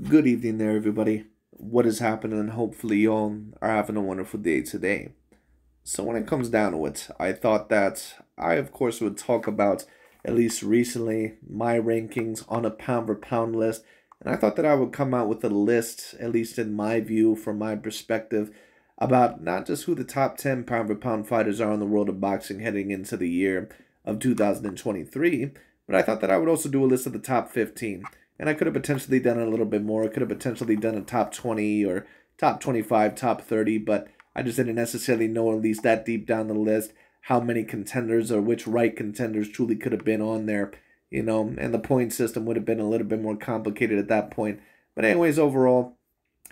Good evening there, everybody. What is happening? Hopefully, you all are having a wonderful day today. So, when it comes down to it, I thought that I, of course, would talk about, at least recently, my rankings on a pound for pound list. And I thought that I would come out with a list, at least in my view, from my perspective, about not just who the top 10 pound for pound fighters are in the world of boxing heading into the year of 2023, but I thought that I would also do a list of the top 15. And I could have potentially done a little bit more. I could have potentially done a top 20 or top 25, top 30, but I just didn't necessarily know, at least that deep down the list, how many contenders or which right contenders truly could have been on there, and the point system would have been a little bit more complicated at that point. But, anyways, overall,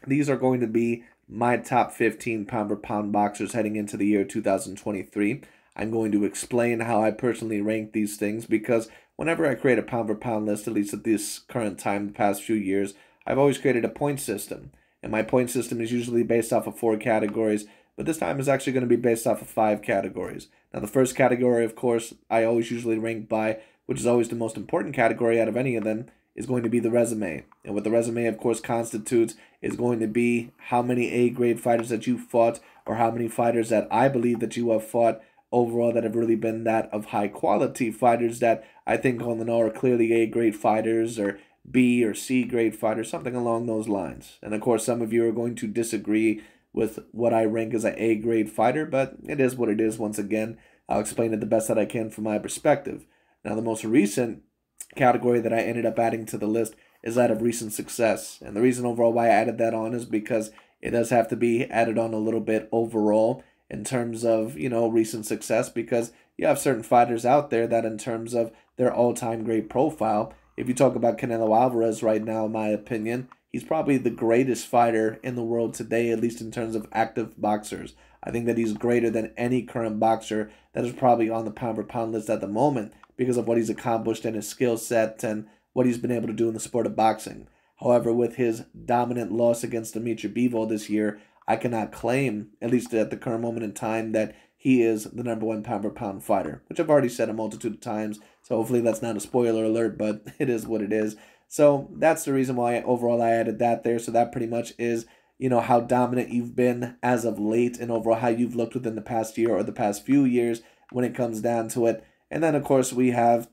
these are going to be my top 15 pound for pound boxers heading into the year 2023. I'm going to explain how I personally rank these things because whenever I create a pound for pound list, at least at this current time, the past few years, I've always created a point system. And my point system is usually based off of 4 categories, but this time is actually going to be based off of 5 categories. Now, the first category, of course, I always usually rank by, which is always the most important category out of any of them, is going to be the resume. And what the resume, of course, constitutes is going to be how many A-grade fighters that you fought, or how many fighters that I believe that you have fought overall that have really been that of high quality fighters that I think all in all are clearly A-grade fighters, or B or C grade fighters, something along those lines. And of course, some of you are going to disagree with what I rank as an A-grade fighter, but it is what it is. Once again, I'll explain it the best that I can from my perspective. Now, the most recent category that I ended up adding to the list is that of recent success. And the reason overall why I added that on is because it does have to be added on a little bit overall in terms of, recent success, because you have certain fighters out there that in terms of their all-time great profile, if you talk about Canelo Alvarez right now, in my opinion, he's probably the greatest fighter in the world today, at least in terms of active boxers. I think that he's greater than any current boxer that is probably on the pound for pound list at the moment because of what he's accomplished and his skill set and what he's been able to do in the sport of boxing. However, with his dominant loss against Dimitri Bivol this year, I cannot claim, at least at the current moment in time, that he is the number one pound for pound fighter, which I've already said a multitude of times. So hopefully that's not a spoiler alert, but it is what it is. So that's the reason why overall I added that there. So that pretty much is, how dominant you've been as of late and overall how you've looked within the past year or the past few years when it comes down to it. And then, of course, we have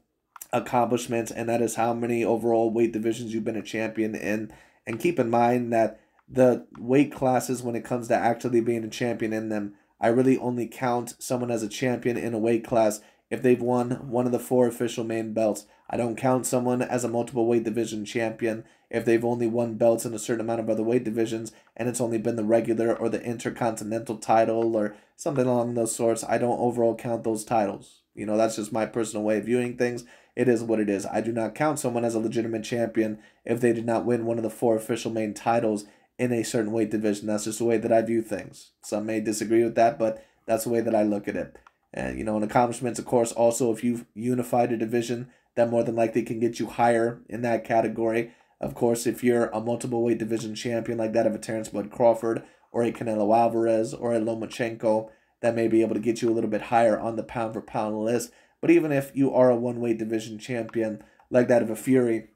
accomplishments, and that is how many overall weight divisions you've been a champion in. And keep in mind that the weight classes, when it comes to actually being a champion in them, I really only count someone as a champion in a weight class if they've won one of the 4 official main belts. I don't count someone as a multiple weight division champion if they've only won belts in a certain amount of other weight divisions and it's only been the regular or the intercontinental title or something along those sorts. I don't overall count those titles. That's just my personal way of viewing things. It is what it is. I do not count someone as a legitimate champion if they did not win one of the 4 official main titles in a certain weight division. That's just the way that I view things. Some may disagree with that, but that's the way that I look at it. And, in accomplishments, of course, also if you've unified a division, that more than likely can get you higher in that category. Of course, if you're a multiple weight division champion like that of a Terrence Bud Crawford or a Canelo Alvarez or a Lomachenko, that may be able to get you a little bit higher on the pound for pound list. But even if you are a one weight division champion like that of a Fury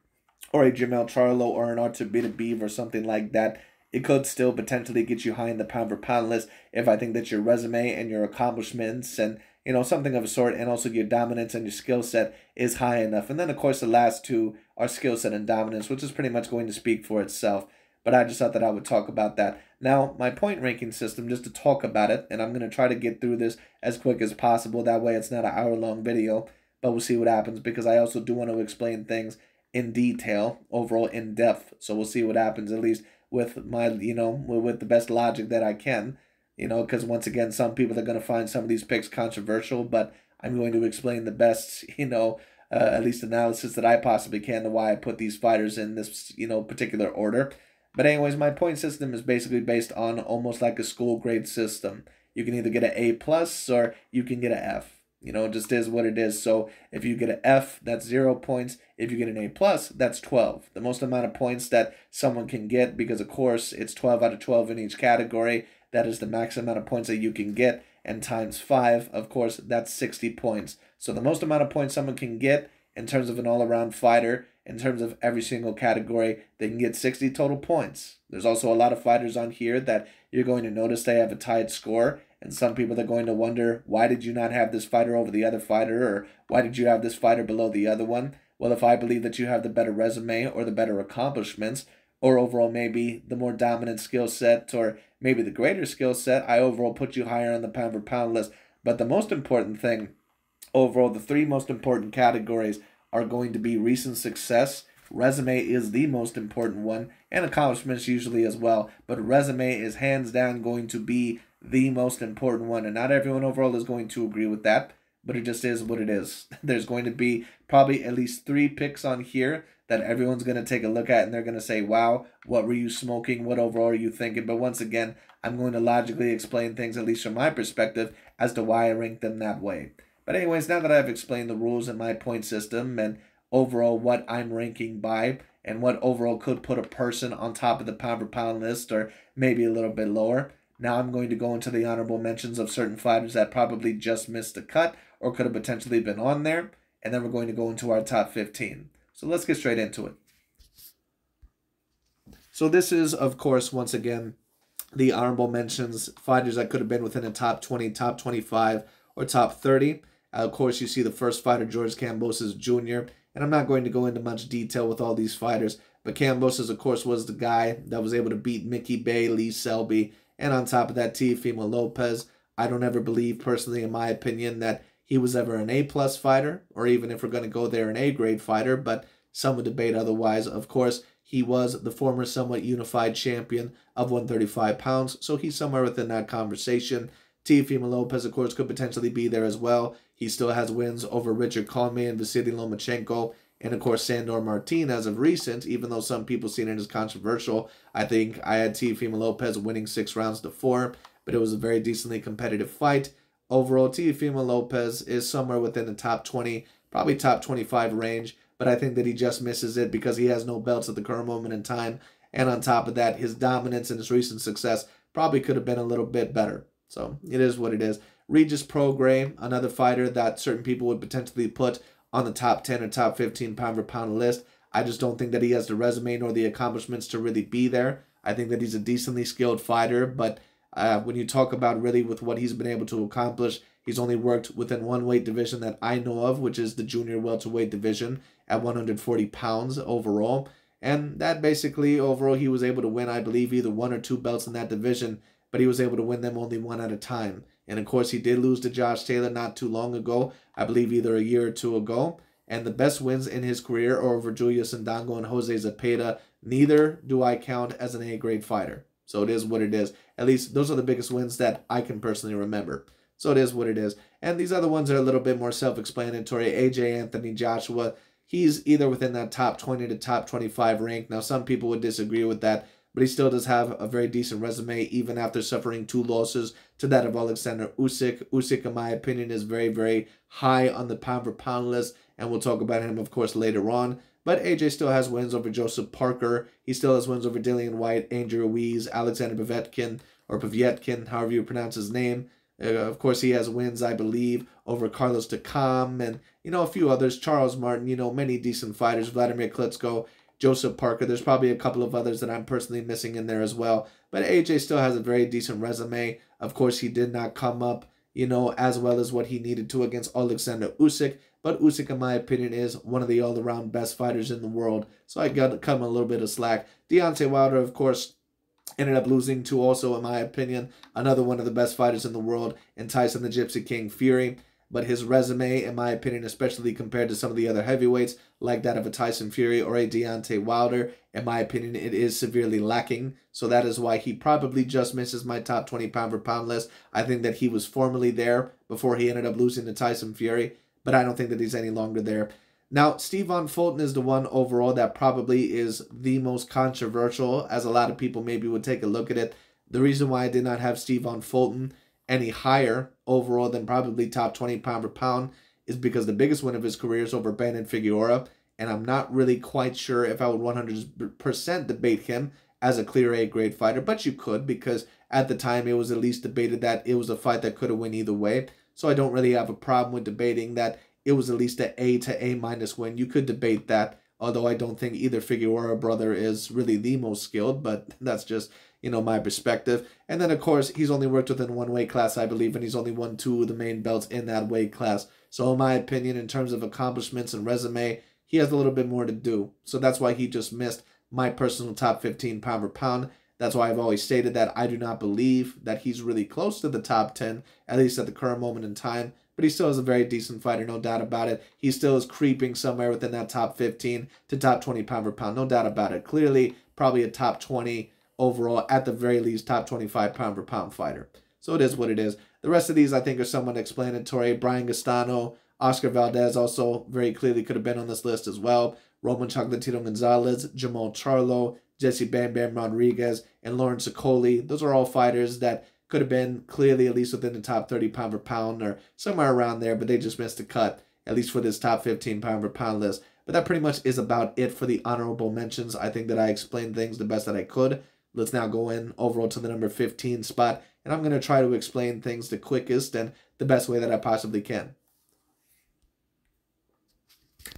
or a Jamel Charlo or an Artur Beterbiev or something like that, it could still potentially get you high in the pound for pound list if I think that your resume and your accomplishments and something of a sort, and also your dominance and your skill set is high enough. And then of course the last two are skill set and dominance, which is pretty much going to speak for itself. But I just thought that I would talk about that. Now, my point ranking system, just to talk about it, and I'm going to try to get through this as quick as possible. That way it's not an hour-long video, but we'll see what happens because I also do want to explain things in detail, overall in depth. So we'll see what happens, at least with my, with the best logic that I can, because once again, some people are going to find some of these picks controversial, but I'm going to explain the best, at least analysis that I possibly can to why I put these fighters in this, particular order. But anyways, my point system is basically based on almost like a school grade system. You can either get an A plus or you can get an F. It just is what it is. So if you get an F, that's 0 points. If you get an A plus, that's 12. The most amount of points that someone can get, because of course it's 12 out of 12 in each category. That is the max amount of points that you can get. And times 5, of course, that's 60 points. So the most amount of points someone can get in terms of an all-around fighter in terms of every single category, they can get 60 total points. There's also a lot of fighters on here that you're going to notice they have a tied score, and some people are going to wonder, why did you not have this fighter over the other fighter, or why did you have this fighter below the other one? Well, if I believe that you have the better resume or the better accomplishments, or overall maybe the more dominant skill set, or maybe the greater skill set, I overall put you higher on the pound for pound list. But the most important thing, overall, the three most important categories are going to be recent success. Resume is the most important one, and accomplishments usually as well. But resume is hands down going to be the most important one, and not everyone overall is going to agree with that, but it just is what it is. There's going to be probably at least 3 picks on here that everyone's going to take a look at, and they're going to say, wow, what were you smoking? What overall are you thinking? But once again, I'm going to logically explain things, at least from my perspective, as to why I rank them that way. But anyways, now that I've explained the rules and my point system and overall what I'm ranking by and what overall could put a person on top of the pound for pound list or maybe a little bit lower, now I'm going to go into the honorable mentions of certain fighters that probably just missed the cut or could have potentially been on there. And then we're going to go into our top 15. So let's get straight into it. So this is, of course, once again, the honorable mentions, fighters that could have been within the top 20, top 25, or top 30. Of course, you see the first fighter, George Kambosos Jr., and I'm not going to go into much detail with all these fighters, but Kambosos, of course, was the guy that was able to beat Mickey Bay, Lee Selby, and on top of that, Teofimo Lopez. I don't ever believe, personally, in my opinion, that he was ever an A-plus fighter, or even if we're going to go there, an A-grade fighter, but some would debate otherwise. Of course, he was the former somewhat unified champion of 135 pounds, so he's somewhere within that conversation. Teofimo Lopez, of course, could potentially be there as well. He still has wins over Richard Colme and Vasily Lomachenko, and of course Sandor Martin as of recent, even though some people seen it as controversial. I think I had Teofimo Lopez winning 6 rounds to 4, but it was a very decently competitive fight. Overall, Teofimo Lopez is somewhere within the top 20, probably top 25 range, but I think that he just misses it because he has no belts at the current moment in time, and on top of that, his dominance and his recent success probably could have been a little bit better. So it is what it is. Regis Prograis, another fighter that certain people would potentially put on the top 10 or top 15 pound for pound list. I just don't think that he has the resume nor the accomplishments to really be there. I think that he's a decently skilled fighter, but when you talk about really with what he's been able to accomplish, he's only worked within one weight division that I know of, which is the junior welterweight division at 140 pounds overall. And that basically, overall, he was able to win, I believe, either 1 or 2 belts in that division, but he was able to win them only 1 at a time. And of course, he did lose to Josh Taylor not too long ago, I believe either a year or 2 ago. And the best wins in his career are over Julius Ndongo and Jose Zepeda. Neither do I count as an A-grade fighter. So it is what it is. At least those are the biggest wins that I can personally remember. So it is what it is. And these other ones are a little bit more self-explanatory. AJ Anthony Joshua, he's either within that top 20 to top 25 rank. Now, some people would disagree with that, but he still does have a very decent resume, even after suffering 2 losses to that of Oleksandr Usyk. Usyk, in my opinion, is very, very high on the pound for pound list, and we'll talk about him, of course, later on. But AJ still has wins over Joseph Parker. He still has wins over Dillian White, Andrew Ruiz, Alexander Povetkin, or Povetkin, however you pronounce his name. Of course, he has wins, I believe, over Carlos Takam and, a few others. Charles Martin, many decent fighters. Vladimir Klitschko, Joseph Parker. There's probably a couple of others that I'm personally missing in there as well. But AJ still has a very decent resume. Of course, he did not come up, as well as what he needed to against Oleksandr Usyk. But Usyk, in my opinion, is one of the all-around best fighters in the world. So I got to cut him a little bit of slack. Deontay Wilder, of course, ended up losing to also, in my opinion, another one of the best fighters in the world, in Tyson the Gypsy King Fury. But his resume, in my opinion, especially compared to some of the other heavyweights, like that of a Tyson Fury or a Deontay Wilder, in my opinion, it is severely lacking. So that is why he probably just misses my top 20 pound for pound list. I think that he was formerly there before he ended up losing to Tyson Fury, but I don't think that he's any longer there. Now, Steve Von Fulton is the one overall that probably is the most controversial, as a lot of people maybe would take a look at it. The reason why I did not have Steve Von Fulton any higher overall than probably top 20 pound for pound is because the biggest win of his career is over Brandon Figueroa, and I'm not really quite sure if I would 100% debate him as a clear A-grade fighter, but you could, because at the time it was at least debated that it was a fight that could have won either way. So I don't really have a problem with debating that it was at least an A to A- win. You could debate that. although I don't think either Figueroa brother is really the most skilled, but that's just, my perspective. And then, of course, he's only worked within one weight class, I believe, and he's only won 2 of the main belts in that weight class. So in my opinion, in terms of accomplishments and resume, he has a little bit more to do. So that's why he just missed my personal top 15 pound for pound. That's why I've always stated that I do not believe that he's really close to the top 10, at least at the current moment in time. But he still is a very decent fighter, no doubt about it. He still is creeping somewhere within that top 15 to top 20 pound for pound, no doubt about it. Clearly, probably a top 20 overall, at the very least, top 25 pound for pound fighter. So it is what it is. The rest of these, I think, are somewhat explanatory. Brian Gastano, Oscar Valdez also very clearly could have been on this list as well. Roman Chocolatito Gonzalez, Jamal Charlo, Jesse Bam Bam Rodriguez, and Lawrence Okoli. Those are all fighters that could have been clearly at least within the top 30 pound for pound or somewhere around there, but they just missed the cut, at least for this top 15 pound for pound list. But that pretty much is about it for the honorable mentions. I think that I explained things the best that I could. Let's now go in overall to the number 15 spot, and I'm going to try to explain things the quickest and the best way that I possibly can.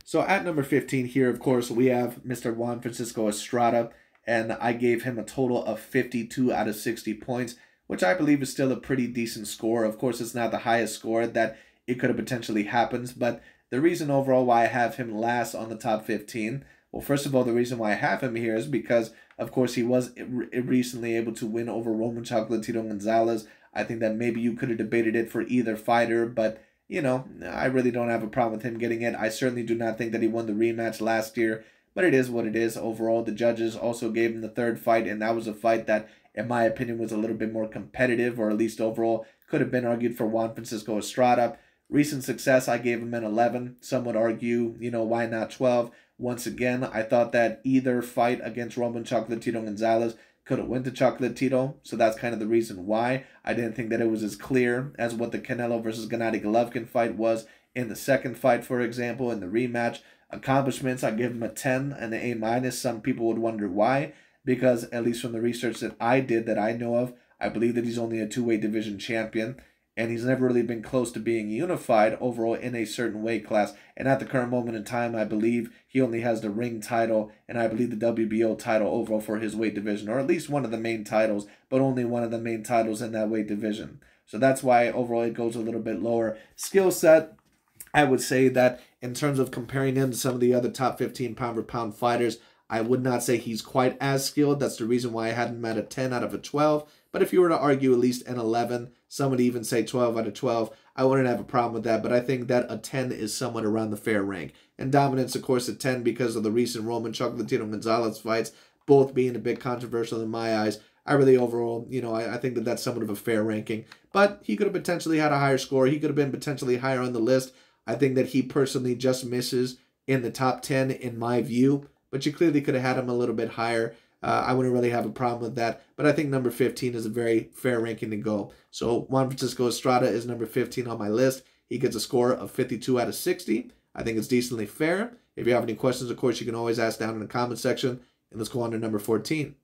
So at number 15 here, of course, we have Mr. Juan Francisco Estrada, and I gave him a total of 52 out of 60 points, which I believe is still a pretty decent score. Of course, it's not the highest score that it could have potentially happened, but the reason overall why I have him last on the top 15, well, first of all, the reason why I have him here is because, of course, he was recently able to win over Roman Chocolatito Gonzalez. I think that maybe you could have debated it for either fighter, but, I really don't have a problem with him getting it. I certainly do not think that he won the rematch last year, but it is what it is. Overall, the judges also gave him the third fight, and that was a fight that, in my opinion, was a little bit more competitive, or at least overall could have been argued for Juan Francisco Estrada. Recent success, I gave him an 11. Some would argue, why not 12? Once again, I thought that either fight against Roman Chocolatito Gonzalez could have went to Chocolatito, so that's kind of the reason why. I didn't think that it was as clear as what the Canelo versus Gennady Golovkin fight was in the second fight, for example, in the rematch. Accomplishments, I give him a 10 and an A-. Some people would wonder why, because at least from the research that I did that I know of, I believe that he's only a 2-weight division champion, and he's never really been close to being unified overall in a certain weight class. And at the current moment in time, I believe he only has the ring title, and I believe the WBO title overall for his weight division, or at least one of the main titles, but only one of the main titles in that weight division. So that's why overall it goes a little bit lower. Skill set, I would say that in terms of comparing him to some of the other top 15 pound for pound fighters, I would not say he's quite as skilled. That's the reason why I had him at a 10 out of a 12. But if you were to argue at least an 11, some would even say 12 out of 12, I wouldn't have a problem with that. But I think that a 10 is somewhat around the fair rank. And dominance, of course, a 10 because of the recent Roman Chocolatito Gonzalez fights, both being a bit controversial in my eyes. I really overall, I think that that's somewhat of a fair ranking. But he could have potentially had a higher score. He could have been potentially higher on the list. I think that he personally just misses in the top 10 in my view. But you clearly could have had him a little bit higher. I wouldn't really have a problem with that. But I think number 15 is a very fair ranking to go. So Juan Francisco Estrada is number 15 on my list. He gets a score of 52 out of 60. I think it's decently fair. If you have any questions, of course, you can always ask down in the comment section. And let's go on to number 14.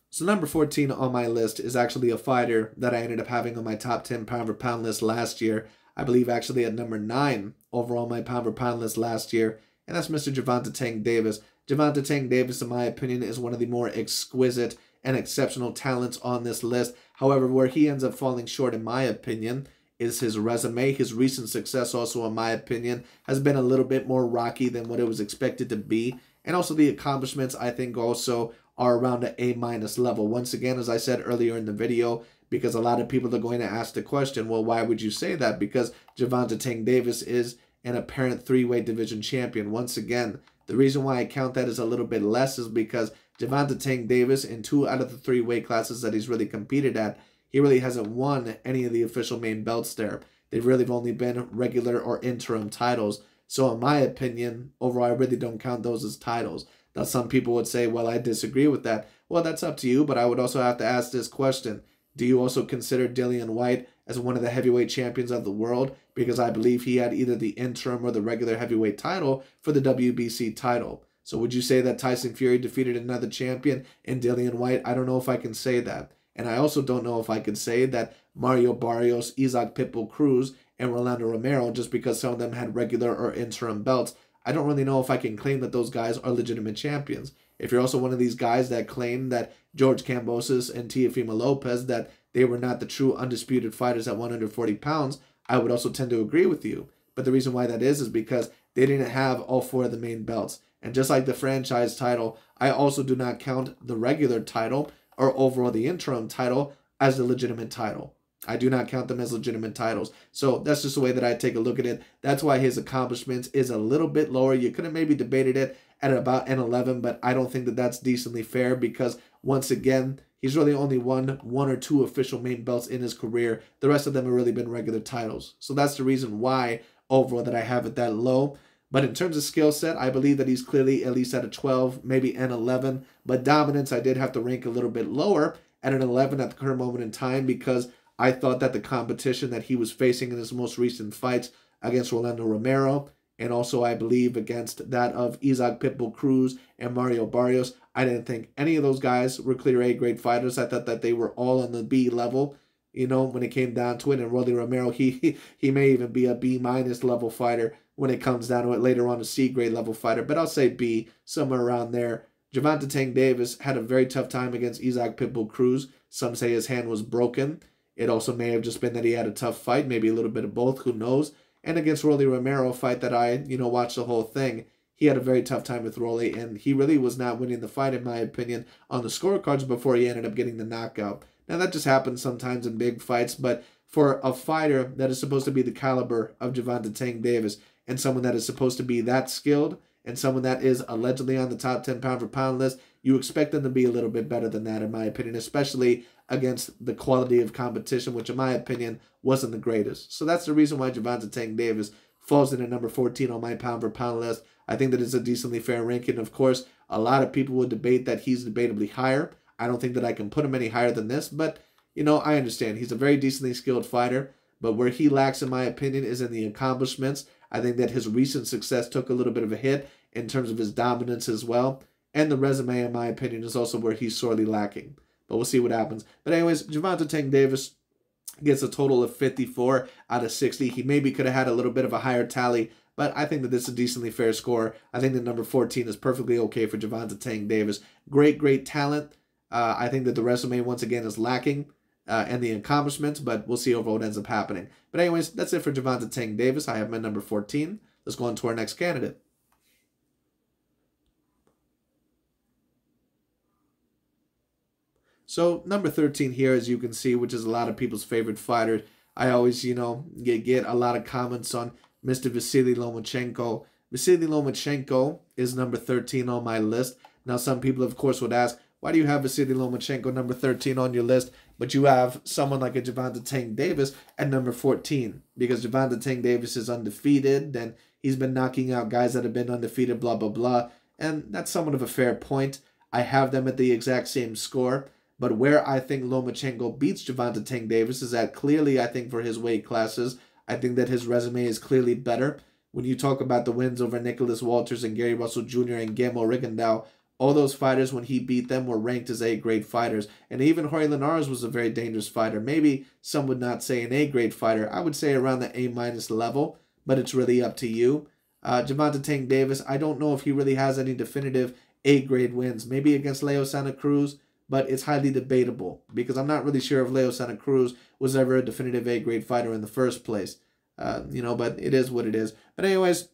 So number 14 on my list is actually a fighter that I ended up having on my top 10 pound for pound list last year. I believe actually at number 9 overall on my pound for pound list last year. And that's Mr. Gervonta Tank Davis. Gervonta Tank Davis, in my opinion, is one of the more exquisite and exceptional talents on this list. However, where he ends up falling short, in my opinion, is his resume. His recent success also, in my opinion, has been a little bit more rocky than what it was expected to be. And also the accomplishments, I think, also are around an A- level. Once again, as I said earlier in the video, because a lot of people are going to ask the question, well, why would you say that? Because Gervonta Tank Davis is an apparent 3-weight division champion. Once again, the reason why I count that as a little bit less is because Gervonta Tank Davis, in 2 out of the 3 weight classes that he's really competed at, he really hasn't won any of the official main belts there. They've really only been regular or interim titles. So in my opinion, overall, I really don't count those as titles. Now, some people would say, well, I disagree with that. Well, that's up to you, but I would also have to ask this question. Do you also consider Dillian Whyte as one of the heavyweight champions of the world? Because I believe he had either the interim or the regular heavyweight title for the WBC title. So would you say that Tyson Fury defeated another champion in Dillian Whyte? I don't know if I can say that. And I also don't know if I could say that Mario Barrios, Isaac Pitbull Cruz, and Rolando Romero, just because some of them had regular or interim belts, I don't really know if I can claim that those guys are legitimate champions. If you're also one of these guys that claim that George Kambosos and Teofimo Lopez, that they were not the true undisputed fighters at 140 pounds, I would also tend to agree with you. But the reason why that is because they didn't have all four of the main belts. And just like the franchise title, I also do not count the regular title or overall the interim title as the legitimate title. I do not count them as legitimate titles. So that's just the way that I take a look at it. That's why his accomplishments is a little bit lower. You could have maybe debated it at about an 11, but I don't think that that's decently fair because, once again, he's really only won one or two official main belts in his career. The rest of them have really been regular titles. So that's the reason why overall that I have it that low. But in terms of skill set, I believe that he's clearly at least at a 12, maybe an 11. But dominance, I did have to rank a little bit lower at an 11 at the current moment in time because I thought that the competition that he was facing in his most recent fights against Rolando Romero, and also I believe against that of Isaac Pitbull Cruz and Mario Barrios, I didn't think any of those guys were clear A-grade fighters. I thought that they were all on the B level, you know, when it came down to it. And Rolly Romero, he may even be a B- level fighter when it comes down to it, later on a C-grade level fighter. But I'll say B, somewhere around there. Gervonta Tank Davis had a very tough time against Isaac Pitbull Cruz. Some say his hand was broken. It also may have just been that he had a tough fight, maybe a little bit of both, who knows. And against Rolly Romero, a fight that I, watched the whole thing, he had a very tough time with Rolly, and he really was not winning the fight, in my opinion, on the scorecards before he ended up getting the knockout. Now, that just happens sometimes in big fights, but for a fighter that is supposed to be the caliber of Gervonta Tank Davis, and someone that is supposed to be that skilled, and someone that is allegedly on the top 10 pound-for-pound list, you expect them to be a little bit better than that, in my opinion, especially against the quality of competition, which in my opinion wasn't the greatest. So that's the reason why Gervonta Tank Davis falls in at number 14 on my pound-for-pound list. I think that it's a decently fair ranking. Of course, a lot of people would debate that he's debatably higher. I don't think that I can put him any higher than this, but, I understand. He's a very decently skilled fighter, but where he lacks, in my opinion, is in the accomplishments. I think that his recent success took a little bit of a hit in terms of his dominance as well. And the resume, in my opinion, is also where he's sorely lacking. But we'll see what happens. But anyways, Gervonta Tank Davis gets a total of 54 out of 60. He maybe could have had a little bit of a higher tally, but I think that this is a decently fair score. I think that number 14 is perfectly okay for Gervonta Tank Davis. Great talent. I think that the resume, once again, is lacking and the accomplishments, but we'll see overall what ends up happening. But anyways, that's it for Gervonta Tank Davis. I have my number 14. Let's go on to our next candidate. So number 13 here, as you can see, which is a lot of people's favorite fighter. I always, get a lot of comments on Mr. Vasily Lomachenko. Vasily Lomachenko is number 13 on my list. Now, some people, of course, would ask, why do you have Vasily Lomachenko number 13 on your list, but you have someone like a Gervonta Tank Davis at number 14? Because Gervonta Tank Davis is undefeated, and he's been knocking out guys that have been undefeated, blah, blah, blah. And that's somewhat of a fair point. I have them at the exact same score. But where I think Lomachenko beats Gervonta Tank Davis is that clearly, I think, for his weight classes, I think that his resume is clearly better. When you talk about the wins over Nicholas Walters and Gary Russell Jr. and Guillermo Rigondeaux, all those fighters, when he beat them, were ranked as A-grade fighters. And even Jorge Linares was a very dangerous fighter. Maybe some would not say an A-grade fighter. I would say around the A- level, but it's really up to you. Gervonta Tank Davis, I don't know if he really has any definitive A-grade wins. Maybe against Leo Santa Cruz, but it's highly debatable because I'm not really sure if Leo Santa Cruz was ever a definitive A-grade fighter in the first place. But it is what it is. But anyways,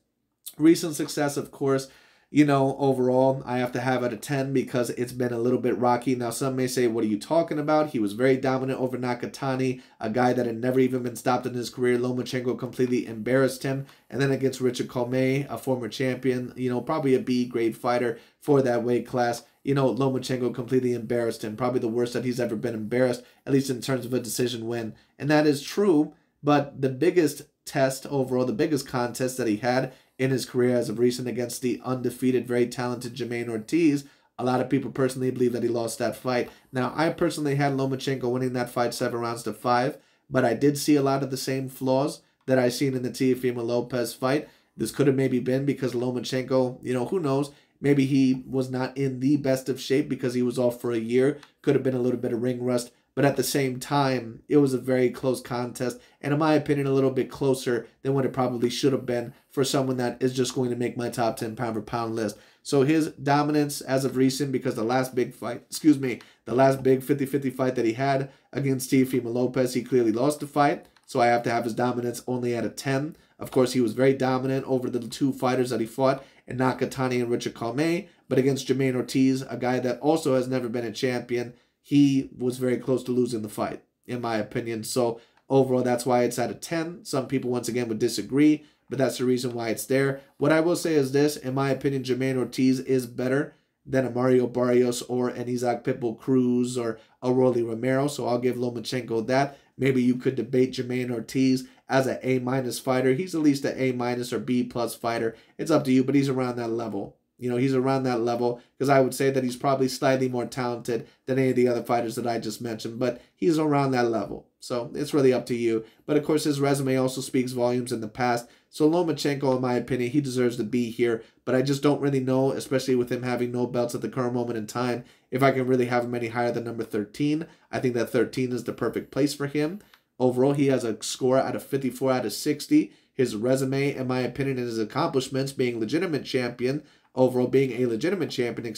recent success, of course, overall, I have to have at a 10 because it's been a little bit rocky. Now, some may say, what are you talking about? He was very dominant over Nakatani, a guy that had never even been stopped in his career. Lomachenko completely embarrassed him. And then against Richard Colmay, a former champion, probably a B-grade fighter for that weight class. Lomachenko completely embarrassed him. Probably the worst that he's ever been embarrassed, at least in terms of a decision win. And that is true, but the biggest test overall, the biggest contest that he had in his career as of recent against the undefeated, very talented Jermaine Ortiz, a lot of people personally believe that he lost that fight. Now, I personally had Lomachenko winning that fight 7-5, but I did see a lot of the same flaws that I seen in the Teofimo Lopez fight. This could have maybe been because Lomachenko, who knows, maybe he was not in the best of shape because he was off for a year. Could have been a little bit of ring rust. But at the same time, it was a very close contest, and in my opinion, a little bit closer than what it probably should have been for someone that is just going to make my top 10 pound for pound list. So his dominance as of recent, because the last big fight, the last big 50-50 fight that he had against Teofimo Lopez, he clearly lost the fight. So I have to have his dominance only at a 10. Of course, he was very dominant over the two fighters that he fought, in Nakatani and Richard Calme. But against Jermaine Ortiz, a guy that also has never been a champion, he was very close to losing the fight, in my opinion. So overall, that's why it's at a 10. Some people, once again, would disagree, but that's the reason why it's there. What I will say is this: in my opinion, Jermaine Ortiz is better than a Mario Barrios or an Isaac Pitbull Cruz or a Rolly Romero. So I'll give Lomachenko that. Maybe you could debate Jermaine Ortiz as an A- fighter. He's at least an A- or B+ fighter. It's up to you, but he's around that level. You know, he's around that level, because I would say that he's probably slightly more talented than any of the other fighters that I just mentioned, but he's around that level. So it's really up to you. But of course, his resume also speaks volumes in the past. So Lomachenko, in my opinion, he deserves to be here, but I just don't really know, especially with him having no belts at the current moment in time, if I can really have him any higher than number 13. I think that 13 is the perfect place for him. Overall, he has a score out of 54 out of 60. His resume, in my opinion, and his accomplishments, being legitimate champion, overall being a legitimate champion,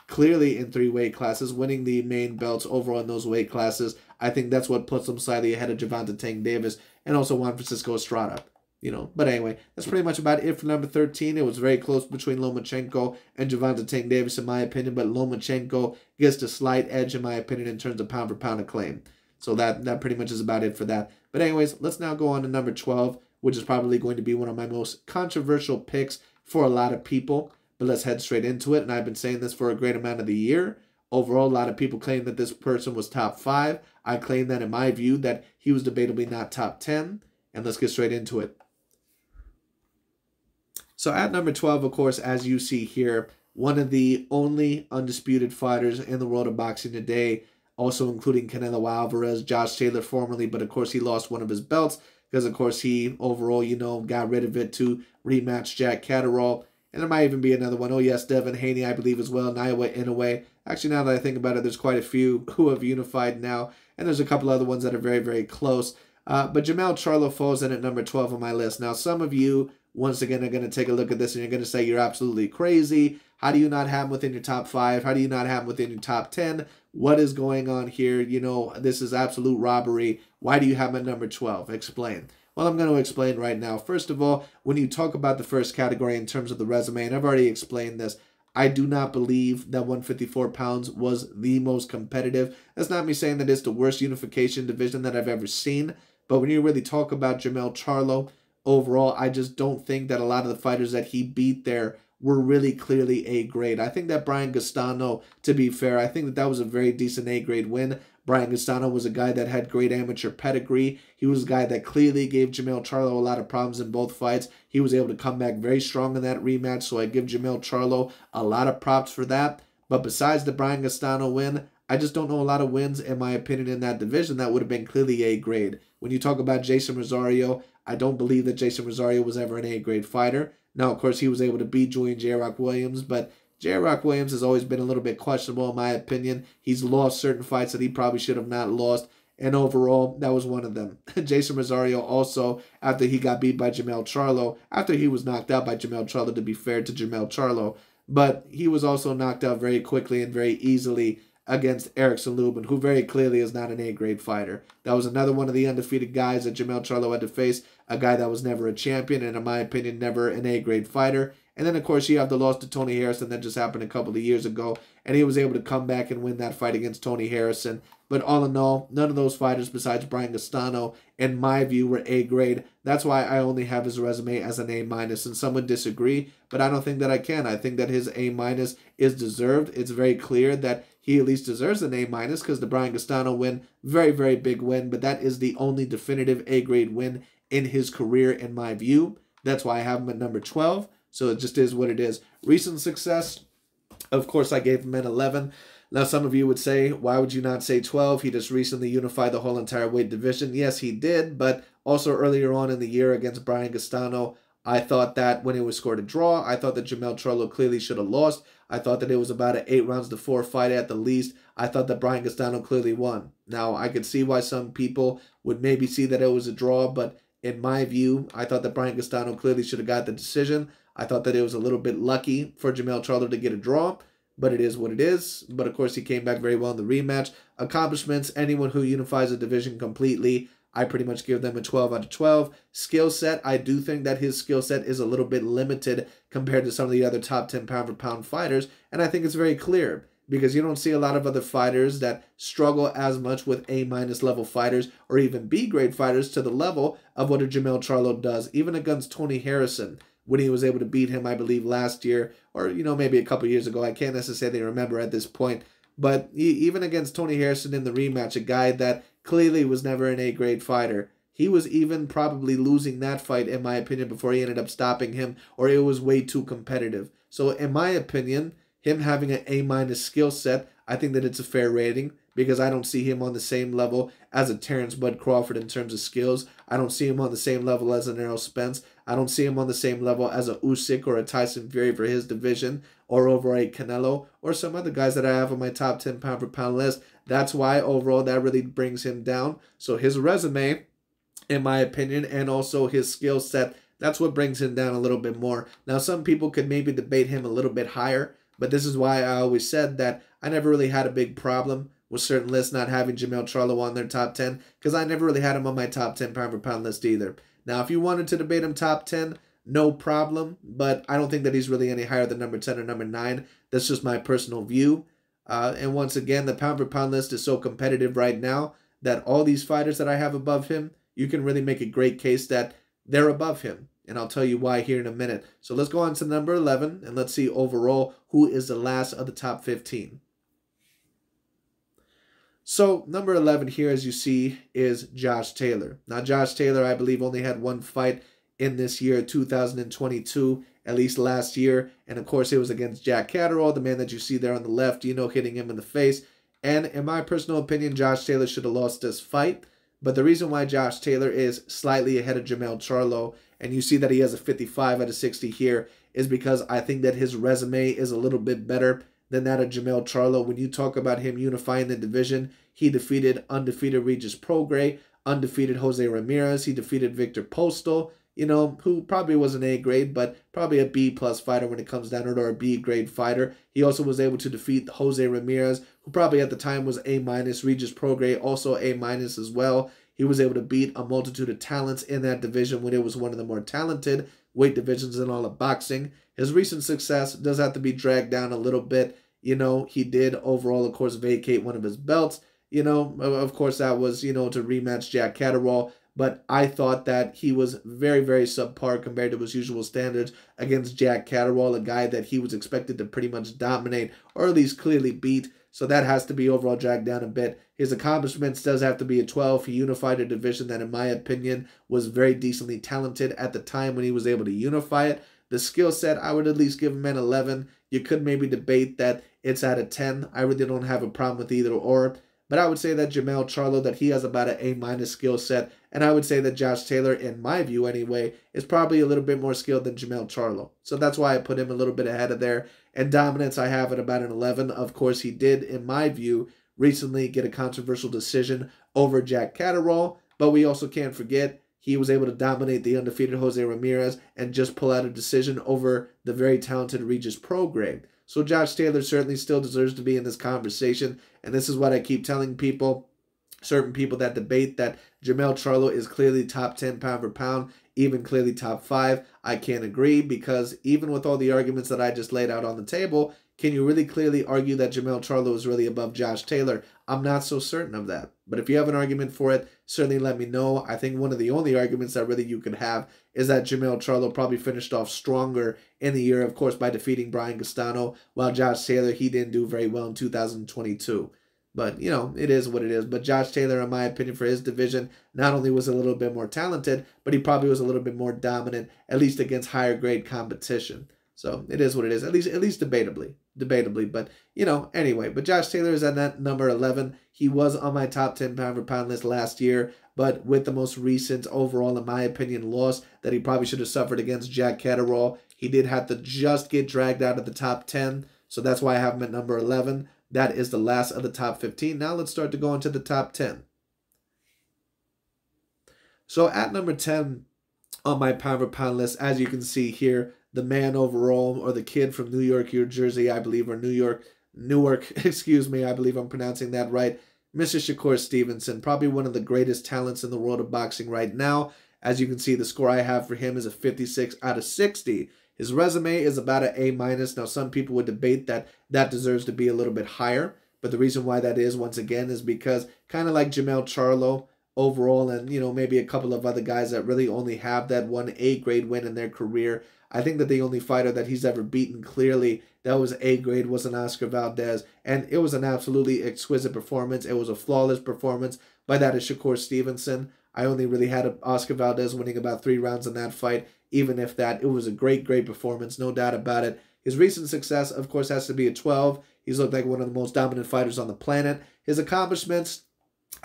clearly in 3 weight classes, winning the main belts overall in those weight classes. I think that's what puts him slightly ahead of Gervonta Tank Davis and also Juan Francisco Estrada. You know, but anyway, that's pretty much about it for number 13. It was very close between Lomachenko and Gervonta Tank Davis, in my opinion, but Lomachenko gets the slight edge, in my opinion, in terms of pound for pound acclaim. So that pretty much is about it for that. But anyways, let's now go on to number 12, which is probably going to be one of my most controversial picks for a lot of people. But let's head straight into it. And I've been saying this for a great amount of the year. Overall, a lot of people claim that this person was top 5. I claim that, in my view, that he was debatably not top 10. And let's get straight into it. So at number 12, of course, as you see here, one of the only undisputed fighters in the world of boxing today, also including Canelo Alvarez, Josh Taylor formerly, but of course he lost one of his belts because, of course, he overall, got rid of it to rematch Jack Catterall. And there might even be another one. Oh, yes, Devin Haney, I believe, as well. Naoya Inoue. Actually, now that I think about it, there's quite a few who have unified now. And there's a couple other ones that are very, very close. But Jermell Charlo falls in at number 12 on my list. Now, some of you, once again, are going to take a look at this and you're going to say you're absolutely crazy. How do you not have him within your top 5? How do you not have him within your top 10? What is going on here? This is absolute robbery. Why do you have him at number 12? Explain. Well, I'm going to explain right now. First of all, when you talk about the first category in terms of the resume, and I've already explained this, I do not believe that 154 pounds was the most competitive. That's not me saying that it's the worst unification division that I've ever seen. But when you really talk about Jermell Charlo, overall, I just don't think that a lot of the fighters that he beat there were really clearly A-grade. I think that Brian Gastano, to be fair, I think that was a very decent A-grade win. Brian Gastano was a guy that had great amateur pedigree. He was a guy that clearly gave Jermell Charlo a lot of problems in both fights. He was able to come back very strong in that rematch, so I give Jermell Charlo a lot of props for that. But besides the Brian Gastano win, I just don't know a lot of wins, in my opinion, in that division that would have been clearly A-grade. When you talk about Jason Rosario, I don't believe that Jason Rosario was ever an A-grade fighter. Now, of course, he was able to beat Julian J. Rock Williams, but J. Rock Williams has always been a little bit questionable, in my opinion. He's lost certain fights that he probably should have not lost, and overall, that was one of them. Jason Rosario also, after he got beat by Jermell Charlo, after he was knocked out by Jermell Charlo, to be fair to Jermell Charlo, but he was also knocked out very quickly and very easily against Erickson Lubin, who very clearly is not an A-grade fighter. That was another one of the undefeated guys that Jermell Charlo had to face, a guy that was never a champion and, in my opinion, never an A-grade fighter. And then, of course, you have the loss to Tony Harrison that just happened a couple of years ago, and he was able to come back and win that fight against Tony Harrison. But all in all, none of those fighters besides Brian Gastano, in my view, were A-grade. That's why I only have his resume as an A-, and some would disagree, but I don't think that I can. I think that his A- is deserved. It's very clear that he at least deserves an A- because the Brian Gastano win, very, very big win, but that is the only definitive A-grade win in his career, in my view. That's why I have him at number 12. So it just is what it is. Recent success, of course, I gave him an 11. Now, some of you would say, why would you not say 12? He just recently unified the whole entire weight division. Yes, he did, but also earlier on in the year against Brian Gastano, I thought that when it was scored a draw, I thought that Jermell Charlo clearly should have lost. I thought that it was about an 8 rounds to 4 fight at the least. I thought that Brian Castano clearly won. Now, I could see why some people would maybe see that it was a draw, but in my view, I thought that Brian Castano clearly should have got the decision. I thought that it was a little bit lucky for Jermell Charlo to get a draw, but it is what it is. But of course, he came back very well in the rematch. Accomplishments, anyone who unifies a division completely, I pretty much give them a 12 out of 12. Skill set, I do think that his skill set is a little bit limited compared to some of the other top 10 pound-for-pound fighters, and I think it's very clear because you don't see a lot of other fighters that struggle as much with A- level fighters or even B-grade fighters to the level of what a Jermell Charlo does, even against Tony Harrison when he was able to beat him, I believe, last year or, maybe a couple years ago. I can't necessarily remember at this point. But even against Tony Harrison in the rematch, a guy that clearly was never an A-grade fighter, he was even probably losing that fight, in my opinion, before he ended up stopping him, or it was way too competitive. So in my opinion, him having an A- skill set, I think that it's a fair rating because I don't see him on the same level as a Terrence Bud Crawford in terms of skills. I don't see him on the same level as an Errol Spence. I don't see him on the same level as a Usyk or a Tyson Fury for his division, or over a Canelo or some other guys that I have on my top 10 pound-for-pound list. That's why overall that really brings him down. So his resume, in my opinion, and also his skill set, that's what brings him down a little bit more. Now, some people could maybe debate him a little bit higher, but this is why I always said that I never really had a big problem with certain lists not having Jermell Charlo on their top 10, because I never really had him on my top 10 pound-for-pound list either. Now, if you wanted to debate him top 10, no problem, but I don't think that he's really any higher than number 10 or number 9. That's just my personal view. And once again, the pound-for-pound list is so competitive right now that all these fighters that I have above him, you can really make a great case that they're above him. And I'll tell you why here in a minute. So let's go on to number 11, and let's see overall who is the last of the top 15. So number 11 here, as you see, is Josh Taylor. Now, Josh Taylor, I believe, only had one fight in this year, 2022, at least last year. And of course, it was against Jack Catterall, the man that you see there on the left, hitting him in the face. And in my personal opinion, Josh Taylor should have lost this fight. But the reason why Josh Taylor is slightly ahead of Jermell Charlo, and you see that he has a 55 out of 60 here, is because I think that his resume is a little bit better than that of Jermell Charlo. When you talk about him unifying the division, he defeated undefeated Regis Prograis, undefeated Jose Ramirez. He defeated Victor Postal, who probably was an A-grade, but probably a B-plus fighter when it comes down to it, or a B-grade fighter. He also was able to defeat Jose Ramirez, who probably at the time was A-minus. Regis Prograis, also A-minus as well. He was able to beat a multitude of talents in that division when it was one of the more talented weight divisions in all of boxing. His recent success does have to be dragged down a little bit. He did overall, of course, vacate one of his belts. Of course, that was, to rematch Jack Catterall. But I thought that he was very, very subpar compared to his usual standards against Jack Catterall, a guy that he was expected to pretty much dominate or at least clearly beat. So that has to be overall dragged down a bit. His accomplishments does have to be a 12. He unified a division that, in my opinion, was very decently talented at the time when he was able to unify it. The skill set, I would at least give him an 11. You could maybe debate that it's at a 10. I really don't have a problem with either or. But I would say that Jermell Charlo, that he has about an A-minus skill set. And I would say that Josh Taylor, in my view anyway, is probably a little bit more skilled than Jermell Charlo. So that's why I put him a little bit ahead of there. And dominance, I have at about an 11. Of course, he did, in my view, recently get a controversial decision over Jack Catterall. But we also can't forget he was able to dominate the undefeated Jose Ramirez and just pull out a decision over the very talented Regis Prograis. So Josh Taylor certainly still deserves to be in this conversation. And this is what I keep telling people, certain people that debate that Jermell Charlo is clearly top 10 pound for pound, even clearly top 5. I can't agree, because even with all the arguments that I just laid out on the table, can you really clearly argue that Jermell Charlo is really above Josh Taylor? I'm not so certain of that. But if you have an argument for it, certainly let me know. I think one of the only arguments that really you could have is that Jermell Charlo probably finished off stronger in the year, of course, by defeating Brian Castano, while Josh Taylor, he didn't do very well in 2022. But, it is what it is. But Josh Taylor, in my opinion, for his division, not only was a little bit more talented, but he probably was a little bit more dominant, at least against higher grade competition. So it is what it is, at least debatably. But, anyway. But Josh Taylor is at that number 11. He was on my top 10 pound-for-pound list last year, but with the most recent overall, in my opinion, loss that he probably should have suffered against Jack Catterall, he did have to just get dragged out of the top 10. So that's why I have him at number 11. That is the last of the top 15. Now let's start to go into the top 10. So at number 10 on my pound-for-pound list, as you can see here, the man overall, or the kid from New York, New Jersey, I believe, or Newark, excuse me, I believe I'm pronouncing that right, Mr. Shakur Stevenson, probably one of the greatest talents in the world of boxing right now. As you can see, the score I have for him is a 56 out of 60. His resume is about an A-. Now, some people would debate that that deserves to be a little bit higher, but the reason why that is, once again, is because kind of like Jamel Charlo overall, and, maybe a couple of other guys that really only have that one A-grade win in their career, I think that the only fighter that he's ever beaten clearly that was A-grade was an Oscar Valdez, and it was an absolutely exquisite performance. It was a flawless performance. By that is Shakur Stevenson. I only really had Oscar Valdez winning about 3 rounds in that fight, even if that. It was a great performance, no doubt about it. His recent success, of course, has to be a 12. He's looked like one of the most dominant fighters on the planet. His accomplishments,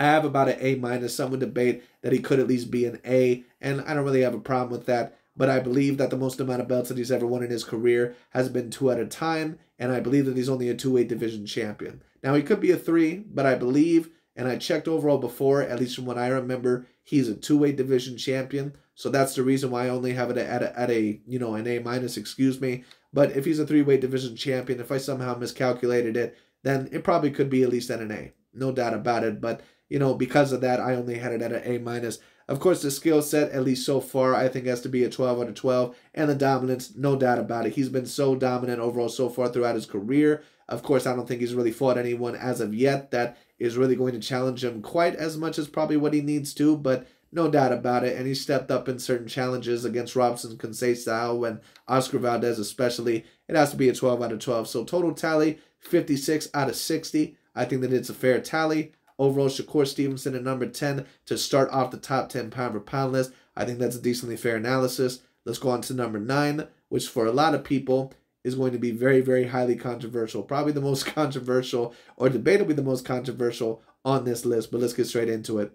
I have about an A-. Some would debate that he could at least be an A, and I don't really have a problem with that. But I believe that the most amount of belts that he's ever won in his career has been 2 at a time, and I believe that he's only a 2-weight division champion. Now, he could be a 3, but I believe, and I checked overall before, at least from what I remember, he's a 2-weight division champion. So that's the reason why I only have it at an A-, excuse me. But if he's a 3-weight division champion, if I somehow miscalculated it, then it probably could be at least at an A. No doubt about it. But, because of that, I only had it at an A-. Of course, the skill set, at least so far, I think has to be a 12 out of 12. And the dominance, no doubt about it. He's been so dominant overall so far throughout his career. Of course, I don't think he's really fought anyone as of yet that is really going to challenge him quite as much as probably what he needs to. But no doubt about it. And he stepped up in certain challenges against Robson Conceição and Oscar Valdez especially. It has to be a 12 out of 12. So total tally, 56 out of 60. I think that it's a fair tally. Overall, Shakur Stevenson at number 10 to start off the top 10 pound-for-pound list. I think that's a decently fair analysis. Let's go on to number 9, which for a lot of people is going to be very, very highly controversial. Probably the most controversial, or debatably the most controversial on this list. But let's get straight into it.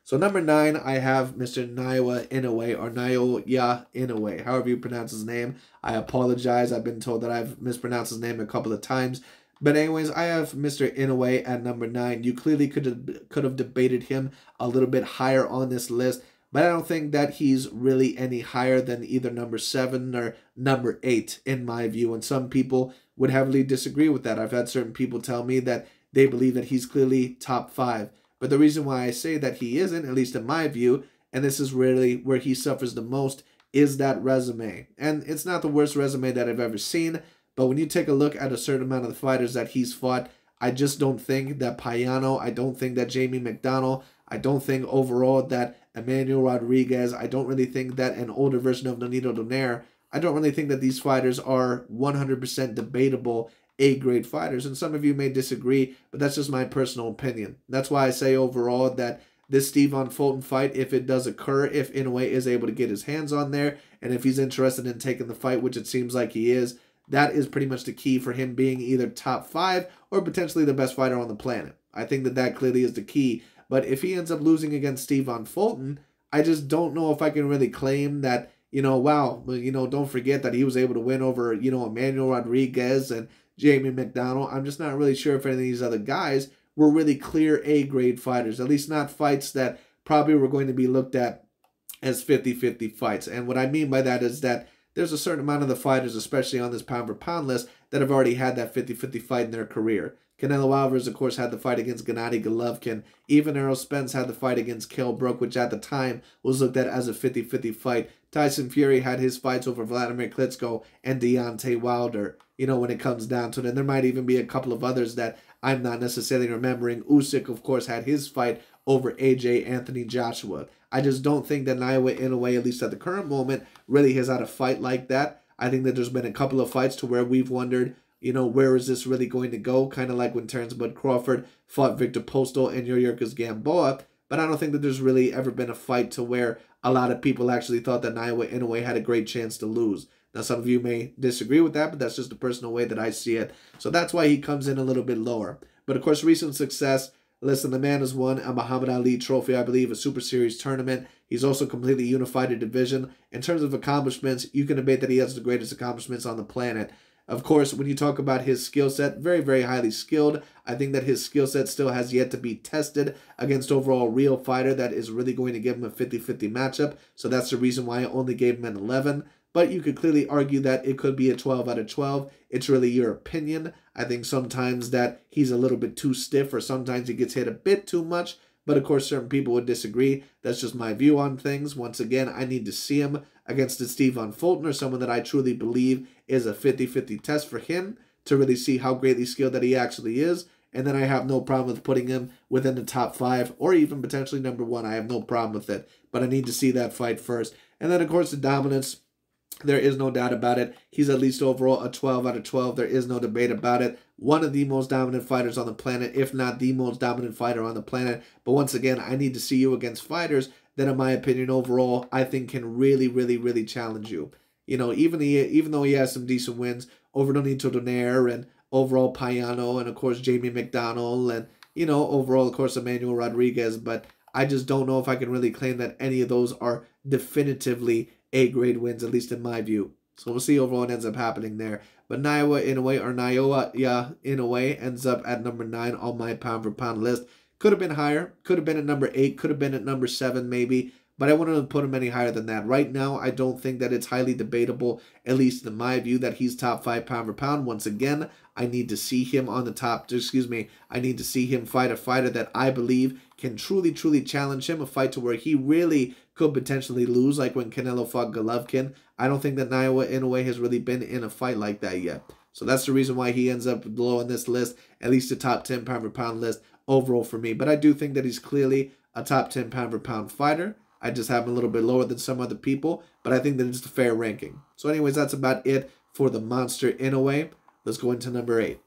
So number 9, I have Mr. Naoya Inoue, or Naoya Inoue, however you pronounce his name. I apologize. I've been told that I've mispronounced his name a couple of times. But anyways, I have Mr. Inoue at number 9. You clearly could have debated him a little bit higher on this list, but I don't think that he's really any higher than either number 7 or number 8 in my view. And some people would heavily disagree with that. I've had certain people tell me that they believe that he's clearly top 5. But the reason why I say that he isn't, at least in my view, and this is really where he suffers the most, is that resume. And it's not the worst resume that I've ever seen. But when you take a look at a certain amount of the fighters that he's fought, I just don't think that Payano, I don't think that Jamie McDonnell, I don't think overall that Emmanuel Rodriguez, I don't really think that an older version of Nonito Donaire, I don't really think that these fighters are 100% debatable A-grade fighters. And some of you may disagree, but that's just my personal opinion. That's why I say overall that this Stephon Fulton fight, if it does occur, if Inoue is able to get his hands on there, and if he's interested in taking the fight, which it seems like he is, that is pretty much the key for him being either top 5 or potentially the best fighter on the planet. I think that that clearly is the key. But if he ends up losing against Stephon Fulton, I just don't know if I can really claim that, wow, don't forget that he was able to win over, Emmanuel Rodriguez and Jamie McDonnell. I'm just not really sure if any of these other guys were really clear A-grade fighters, at least not fights that probably were going to be looked at as 50-50 fights. And what I mean by that is that there's a certain amount of the fighters, especially on this pound-for-pound list, that have already had that 50-50 fight in their career. Canelo Alvarez, of course, had the fight against Gennady Golovkin. Even Errol Spence had the fight against Kell Brook, which at the time was looked at as a 50-50 fight. Tyson Fury had his fights over Vladimir Klitschko and Deontay Wilder, when it comes down to it. And there might even be a couple of others that I'm not necessarily remembering. Usyk, of course, had his fight over AJ Anthony Joshua. I just don't think that Naoya Inoue, at least at the current moment, really has had a fight like that. I think that there's been a couple of fights to where we've wondered, where is this really going to go? Kind of like when Terrence Bud Crawford fought Victor Postol and Yuriorkis Gamboa. but I don't think that there's really ever been a fight to where a lot of people actually thought that Inoue had a great chance to lose. Now, some of you may disagree with that, but that's just the personal way that I see it. So that's why he comes in a little bit lower. But of course, recent success. Listen, the man has won a Muhammad Ali trophy, I believe, a Super Series tournament. He's also completely unified a division. In terms of accomplishments, you can debate that he has the greatest accomplishments on the planet. Of course, when you talk about his skill set, very, very highly skilled. I think that his skill set still has yet to be tested against overall real fighter that is really going to give him a 50-50 matchup. So that's the reason why I only gave him an 11. But you could clearly argue that it could be a 12 out of 12. It's really your opinion. I think sometimes that he's a little bit too stiff, or sometimes he gets hit a bit too much. But of course, certain people would disagree. That's just my view on things. Once again, I need to see him against a Stephen Fulton, someone that I truly believe is a 50-50 test for him to really see how greatly skilled that he actually is. And then I have no problem with putting him within the top 5 or even potentially number 1. I have no problem with it. But I need to see that fight first. And then, of course, the dominance. There is no doubt about it. He's at least overall a 12 out of 12. There is no debate about it. One of the most dominant fighters on the planet, if not the most dominant fighter on the planet. But once again, I need to see you against fighters that, in my opinion, overall, I think can really, really, really challenge you. You know, even though he has some decent wins over Nonito Donaire and overall Payano and, of course, Jamie McDonnell and, you know, overall, of course, Emmanuel Rodriguez. But I just don't know if I can really claim that any of those are definitively A-grade wins, at least in my view. So we'll see overall what ends up happening there. But Naoya Inoue ends up at number 9 on my pound-for-pound list. Could have been higher. Could have been at number 8. Could have been at number 7 maybe. But I wouldn't have put him any higher than that. Right now, I don't think that it's highly debatable, at least in my view, that he's top 5 pound-for-pound. Once again, I need to see him on the top. I need to see him fight a fighter that I believe can truly, truly challenge him. A fight to where he really could potentially lose, like when Canelo fought Golovkin. I don't think that Naoya Inoue has really been in a fight like that yet. So that's the reason why he ends up below on this list, at least the top 10 pound-for-pound list overall for me. But I do think that he's clearly a top 10 pound-for-pound fighter. I just have him a little bit lower than some other people, but I think that it's a fair ranking. So anyways, that's about it for the Monster Inoue. Let's go into number 8.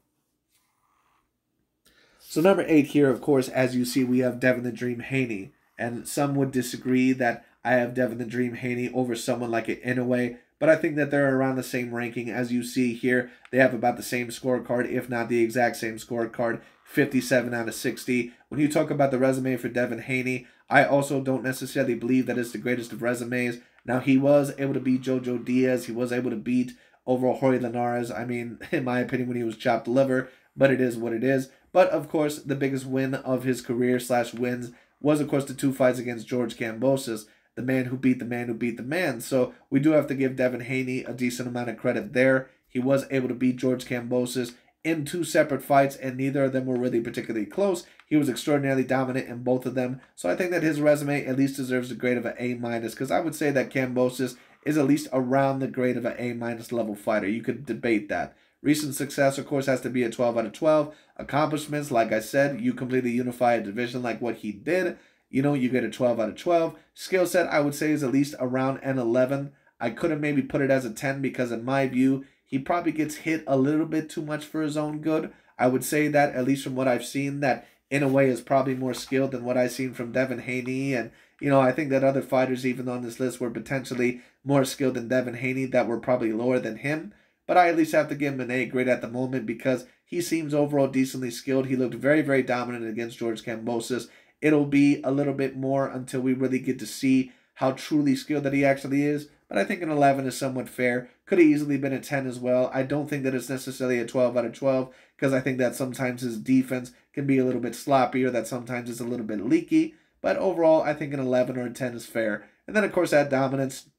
So number 8 here, of course, as you see, we have Devin the Dream Haney. And some would disagree that I have Devin the Dream Haney over someone like an Inoue, but I think that they're around the same ranking. As you see here, they have about the same scorecard, if not the exact same scorecard, 57 out of 60. When you talk about the resume for Devin Haney, I also don't necessarily believe that it's the greatest of resumes. Now, he was able to beat Jojo Diaz. He was able to beat overall Jorge Linares. I mean, in my opinion, when he was chopped liver, but it is what it is. But, of course, the biggest win of his career / wins was, of course, the 2 fights against George Kambosos, the man who beat the man who beat the man. So we do have to give Devin Haney a decent amount of credit there. He was able to beat George Kambosos in 2 separate fights, and neither of them were really particularly close. He was extraordinarily dominant in both of them. So I think that his resume at least deserves a grade of an A-, because I would say that Kambosos is at least around the grade of an A- level fighter. You could debate that. Recent success, of course, has to be a 12 out of 12. Accomplishments, like I said, you completely unify a division like what he did. You know, you get a 12 out of 12. Skill set, I would say, is at least around an 11. I could have maybe put it as a 10 because, in my view, he probably gets hit a little bit too much for his own good. I would say that, at least from what I've seen, that Inoue is probably more skilled than what I've seen from Devin Haney. And, you know, I think that other fighters, even on this list, were potentially more skilled than Devin Haney that were probably lower than him. But I at least have to give him an A grade at the moment because he seems overall decently skilled. He looked very, very dominant against George Kambosos. It'll be a little bit more until we really get to see how truly skilled that he actually is. But I think an 11 is somewhat fair. Could have easily been a 10 as well. I don't think that it's necessarily a 12 out of 12 because I think that sometimes his defense can be a little bit sloppy or that sometimes it's a little bit leaky. But overall, I think an 11 or a 10 is fair. And then, of course, at dominance,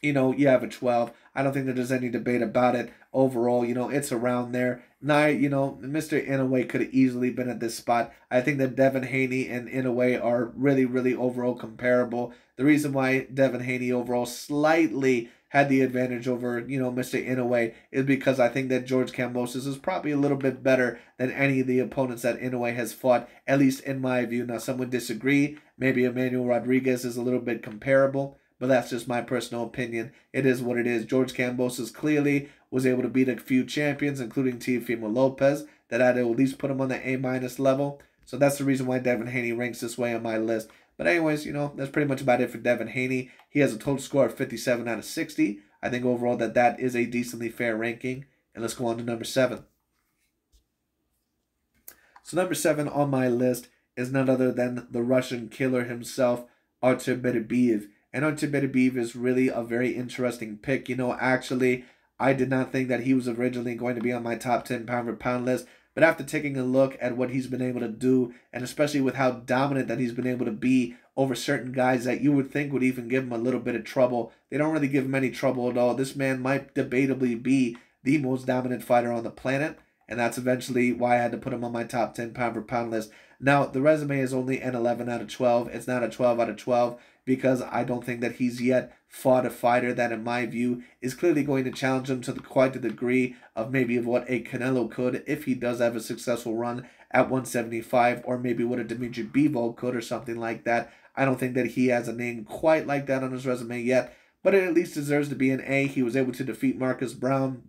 you know, you have a 12. I don't think that there's any debate about it. Overall, you know, it's around there. Now, you know, Mr. Inoue could have easily been at this spot. I think that Devin Haney and Inoue are really, really overall comparable. The reason why Devin Haney overall slightly had the advantage over, you know, Mr. Inoue is because I think that George Kambosos is probably a little bit better than any of the opponents that Inoue has fought, at least in my view. Now, some would disagree. Maybe Emmanuel Rodriguez is a little bit comparable. But that's just my personal opinion. It is what it is. George Kambosos clearly was able to beat a few champions, including Teofimo Lopez, that I'd at least put him on the A- level. So that's the reason why Devin Haney ranks this way on my list. But anyways, that's pretty much about it for Devin Haney. He has a total score of 57 out of 60. I think overall that is a decently fair ranking. And let's go on to number 7. So number 7 on my list is none other than the Russian killer himself, Artur Beterbiev. And Artur Beterbiev is really a very interesting pick. Actually, I did not think that he was originally going to be on my top 10 pound-for-pound list. But after taking a look at what he's been able to do, and especially with how dominant that he's been able to be over certain guys that you would think would even give him a little bit of trouble, they don't really give him any trouble at all. This man might debatably be the most dominant fighter on the planet. And that's eventually why I had to put him on my top 10 pound-for-pound list. Now, the resume is only an 11 out of 12. It's not a 12 out of 12 because I don't think that he's yet fought a fighter that, in my view, is clearly going to challenge him to quite the degree of maybe of what a Canelo could if he does have a successful run at 175, or maybe what a Dimitri Bivol could or something like that. I don't think that he has a name quite like that on his resume yet, but it at least deserves to be an A. He was able to defeat Marcus Brown,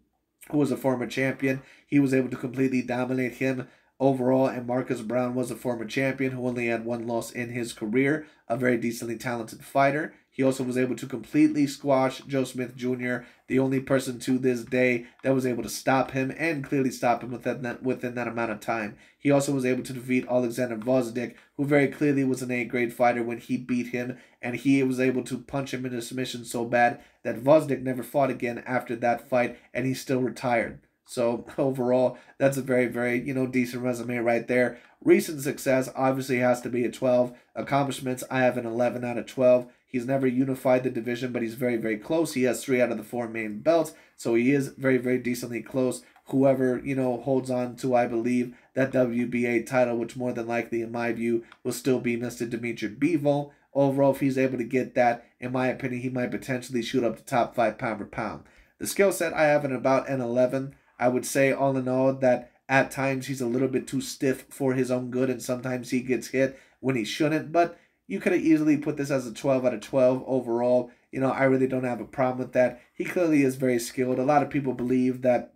who was a former champion. He was able to completely dominate him overall, and Marcus Brown was a former champion who only had one loss in his career, a very decently talented fighter. He also was able to completely squash Joe Smith Jr., the only person to this day that was able to stop him and clearly stop him within that amount of time. He also was able to defeat Oleksandr Usyk, who very clearly was an A-grade fighter when he beat him, and he was able to punch him into submission so bad that Usyk never fought again after that fight, and he still retired. So overall, that's a very, very, decent resume right there. Recent success obviously has to be a 12. Accomplishments, I have an 11 out of 12. He's never unified the division, but he's very, very close. He has 3 out of the 4 main belts, so he is very, very decently close. Whoever, holds on to, I believe, that WBA title, which more than likely, in my view, will still be Mr. Dimitri Bivol. Overall, if he's able to get that, in my opinion, he might potentially shoot up to top 5 pound-for-pound. The skill set, I have in about an 11. I would say, all in all, that at times he's a little bit too stiff for his own good, and sometimes he gets hit when he shouldn't. But you could have easily put this as a 12 out of 12 overall. I really don't have a problem with that. He clearly is very skilled. A lot of people believe that,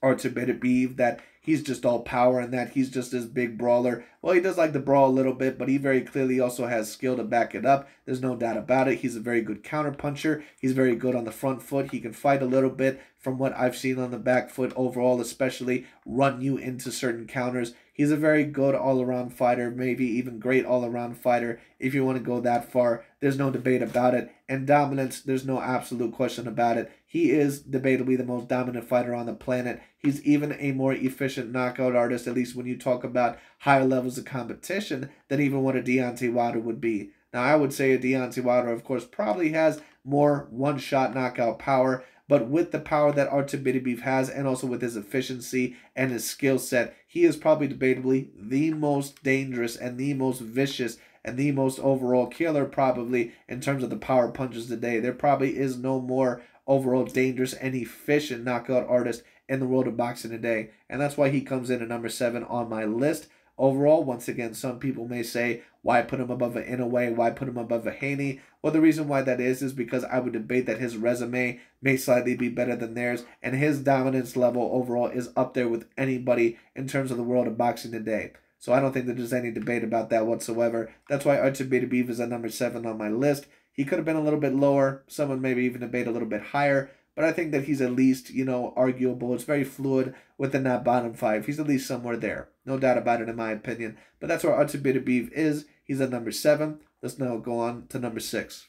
or to believe that he's just all power and that he's just this big brawler. Well, he does like to brawl a little bit, but he very clearly also has skill to back it up. There's no doubt about it. He's a very good counterpuncher. He's very good on the front foot. He can fight a little bit from what I've seen on the back foot overall, especially run you into certain counters. He's a very good all-around fighter, maybe even great all-around fighter if you want to go that far. There's no debate about it. And dominance, there's no absolute question about it. He is debatably the most dominant fighter on the planet. He's even a more efficient knockout artist, at least when you talk about higher levels of competition, than even what a Deontay Wilder would be. Now, I would say a Deontay Wilder, of course, probably has more one-shot knockout power, but with the power that Artur Beterbiev has, and also with his efficiency and his skill set, he is probably debatably the most dangerous and the most vicious and the most overall killer, probably, in terms of the power punches today. There probably is no more overall dangerous and efficient knockout artist in the world of boxing today. And that's why he comes in at number 7 on my list. Overall, once again, some people may say, why put him above a Inoue? Why put him above a Haney? Well, the reason why that is because I would debate that his resume may slightly be better than theirs, and his dominance level overall is up there with anybody in terms of the world of boxing today. So I don't think that there's any debate about that whatsoever. That's why Artur Beterbiev is at number 7 on my list. He could have been a little bit lower. Someone maybe even debate a little bit higher. But I think that he's at least, arguable. It's very fluid within that bottom 5. He's at least somewhere there. No doubt about it, in my opinion. But that's where Artur Beterbiev is. He's at number 7. Let's now go on to number 6.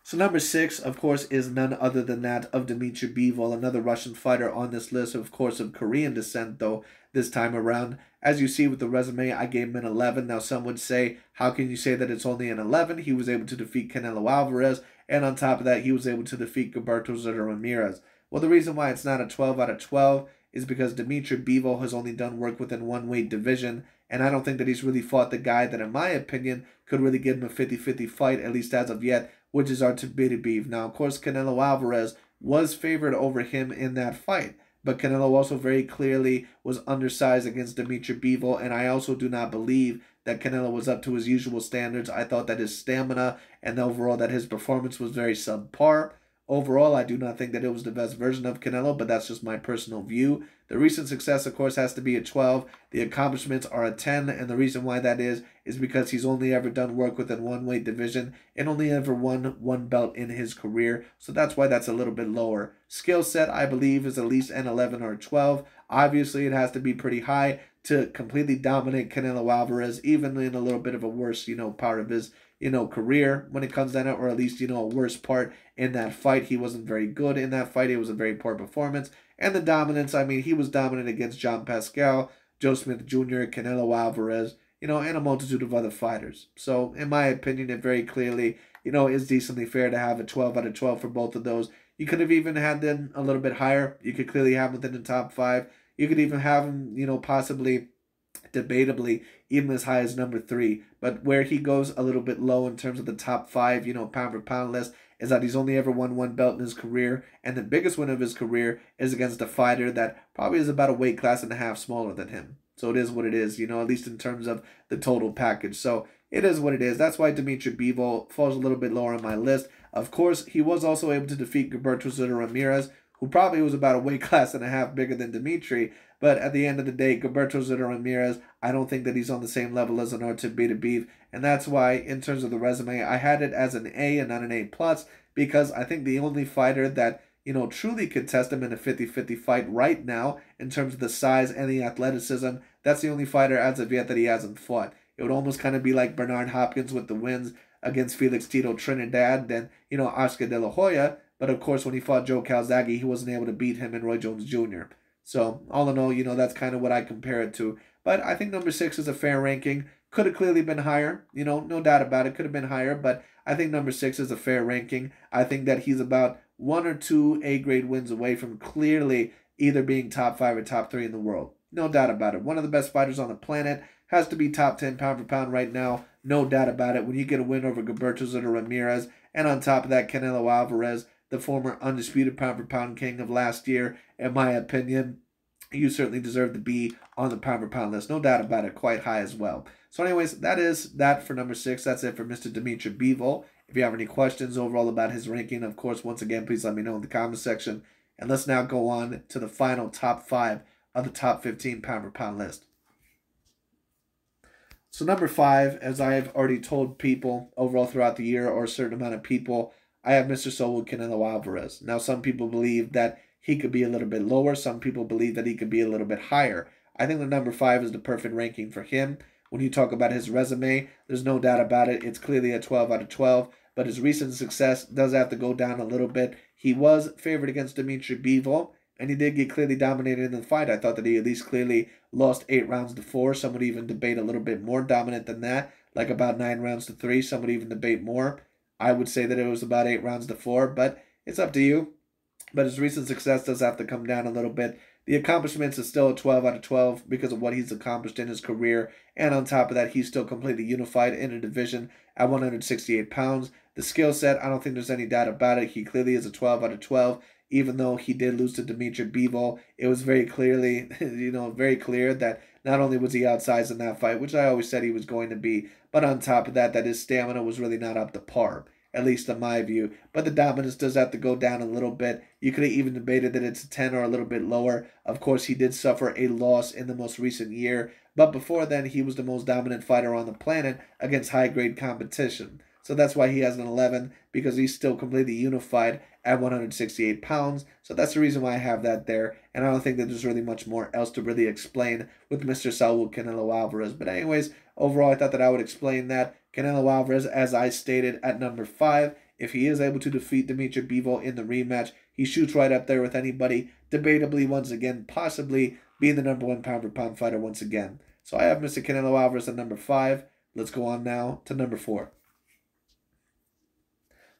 So number 6, of course, is none other than that of Dimitri Bivol, another Russian fighter on this list, of course, of Korean descent, though, this time around. As you see with the resume, I gave him an 11. Now, some would say, how can you say that it's only an 11? He was able to defeat Canelo Alvarez, and on top of that, he was able to defeat Gilberto Zeta Ramirez. Well, the reason why it's not a 12 out of 12 is because Dimitri Bivol has only done work within one weight division, and I don't think that he's really fought the guy that, in my opinion, could really give him a 50-50 fight, at least as of yet, which is Artur Beterbiev. Now, of course, Canelo Alvarez was favored over him in that fight, but Canelo also very clearly was undersized against Dimitri Bivol, and I also do not believe that Canelo was up to his usual standards. I thought that his stamina and overall that his performance was very subpar. Overall, I do not think that it was the best version of Canelo, but that's just my personal view. The recent success, of course, has to be a 12. The accomplishments are a 10, and the reason why that is because he's only ever done work within one weight division and only ever won one belt in his career, so that's why that's a little bit lower. Skill set, I believe, is at least an 11 or a 12. Obviously, it has to be pretty high to completely dominate Canelo Alvarez, even in a little bit of a worse, part of his, career when it comes down to, or at least, a worse part in that fight. He wasn't very good in that fight. It was a very poor performance. And the dominance, I mean, he was dominant against John Pascal, Joe Smith Jr., Canelo Alvarez, and a multitude of other fighters. So, in my opinion, it very clearly, is decently fair to have a 12 out of 12 for both of those. You could have even had them a little bit higher. You could clearly have them within the top 5. You could even have him, possibly, debatably, even as high as number 3. But where he goes a little bit low in terms of the top 5, pound for pound list, is that he's only ever won one belt in his career. And the biggest win of his career is against a fighter that probably is about a weight class and a half smaller than him. So it is what it is, at least in terms of the total package. So it is what it is. That's why Dimitri Bivol falls a little bit lower on my list. Of course, he was also able to defeat Gilberto Zeta Ramirez, who probably was about a weight class and a half bigger than Dimitri. But at the end of the day, Gilberto Zeta Ramirez, I don't think that he's on the same level as an Artur Beterbiev. And that's why, in terms of the resume, I had it as an A and not an A+, because I think the only fighter that, truly could test him in a 50-50 fight right now, in terms of the size and the athleticism, that's the only fighter as of yet that he hasn't fought. It would almost kind of be like Bernard Hopkins with the wins against Felix Tito Trinidad, then, Oscar De La Hoya. But of course, when he fought Joe Calzaghe, he wasn't able to beat him and Roy Jones Jr. So all in all, that's kind of what I compare it to. But I think number 6 is a fair ranking. Could have clearly been higher, no doubt about it. Could have been higher, but I think number 6 is a fair ranking. I think that he's about 1 or 2 A-grade wins away from clearly either being top 5 or top 3 in the world. No doubt about it. One of the best fighters on the planet, has to be top 10 pound for pound right now. No doubt about it. When you get a win over Gilberto Zeta Ramirez, and on top of that, Canelo Alvarez, the former undisputed pound for pound king of last year, in my opinion, you certainly deserve to be on the pound for pound list. No doubt about it. Quite high as well. So anyways, that is that for number 6. That's it for Mr. Dimitri Bivol. If you have any questions overall about his ranking, of course, once again, please let me know in the comment section. And let's now go on to the final top 5 of the top 15 pound for pound list. So number 5, as I have already told people overall throughout the year, or a certain amount of people, I have Mr. Saul Canelo Alvarez. Now, some people believe that he could be a little bit lower. Some people believe that he could be a little bit higher. I think the number 5 is the perfect ranking for him. When you talk about his resume, there's no doubt about it. It's clearly a 12 out of 12. But his recent success does have to go down a little bit. He was favored against Dimitri Bivol, and he did get clearly dominated in the fight. I thought that he at least clearly lost 8 rounds to 4. Some would even debate a little bit more dominant than that, like about 9 rounds to 3. Some would even debate more. I would say that it was about 8 rounds to 4, but it's up to you. But his recent success does have to come down a little bit. The accomplishments is still a 12 out of 12 because of what he's accomplished in his career. And on top of that, he's still completely unified in a division at 168 pounds. The skill set, I don't think there's any doubt about it. He clearly is a 12 out of 12. Even though he did lose to Dimitri Bivol, it was very clearly, very clear that not only was he outsized in that fight, which I always said he was going to be, but on top of that, that his stamina was really not up to par, at least in my view. But the dominance does have to go down a little bit. You could have even debated that it's a 10 or a little bit lower. Of course, he did suffer a loss in the most recent year, but before then, he was the most dominant fighter on the planet against high-grade competition. So that's why he has an 11, because he's still completely unified at 168 pounds. So that's the reason why I have that there. And I don't think that there's really much more else to really explain with Mr. Saul Canelo Alvarez. But anyways, overall, I thought that I would explain that. Canelo Alvarez, as I stated, at number 5. If he is able to defeat Dimitri Bivol in the rematch, he shoots right up there with anybody. Debatably, once again, possibly being the number 1 pound for pound fighter once again. So I have Mr. Canelo Alvarez at number 5. Let's go on now to number 4.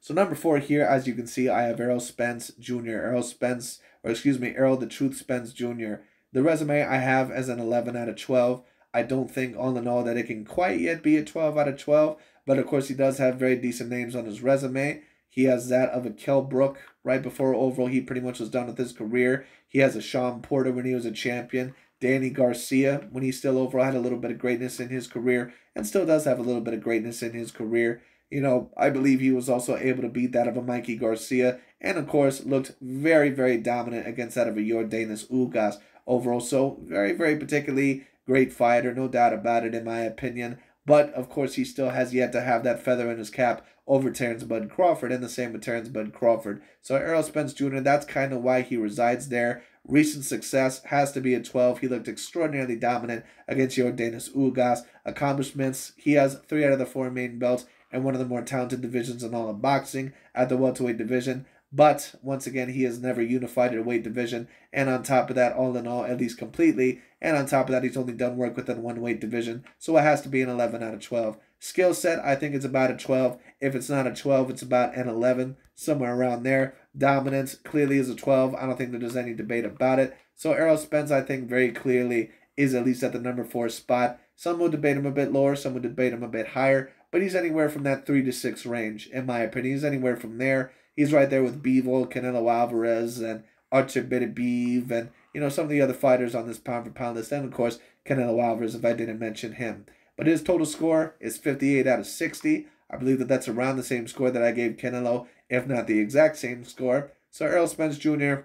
So number 4 here, as you can see, I have Errol Spence Jr. Errol the Truth Spence Jr. The resume I have as an 11 out of 12. I don't think, all in all, that it can quite yet be a 12 out of 12. But, of course, he does have very decent names on his resume. He has that of a Kell Brook right before overall he pretty much was done with his career. He has a Sean Porter when he was a champion. Danny Garcia when he still overall had a little bit of greatness in his career, and still does have a little bit of greatness in his career. I believe he was also able to beat that of a Mikey Garcia, and of course looked very, very dominant against that of a Yordenis Ugas overall. So very, very particularly great fighter, no doubt about it in my opinion. But of course he still has yet to have that feather in his cap over Terrence Bud Crawford, and the same with Terrence Bud Crawford. So Errol Spence Jr., that's kind of why he resides there. Recent success has to be a 12. He looked extraordinarily dominant against Yordenis Ugas. Accomplishments, he has 3 out of the 4 main belts and one of the more talented divisions in all of boxing at the welterweight division. But once again, he has never unified a weight division. And on top of that, all in all, at least completely, and on top of that, he's only done work within one weight division. So it has to be an 11 out of 12. Skill set, I think it's about a 12. If it's not a 12, it's about an 11, somewhere around there. Dominance clearly is a 12. I don't think that there's any debate about it. So Errol Spence, I think very clearly is at least at the number 4 spot. Some would debate him a bit lower, some would debate him a bit higher, but he's anywhere from that 3 to 6 range, in my opinion. He's anywhere from there. He's right there with Bivol, Canelo Alvarez, and Artur Beterbiev, and some of the other fighters on this pound-for-pound list, and of course Canelo Alvarez, if I didn't mention him. But his total score is 58 out of 60. I believe that that's around the same score that I gave Canelo, if not the exact same score. So Errol Spence Jr.,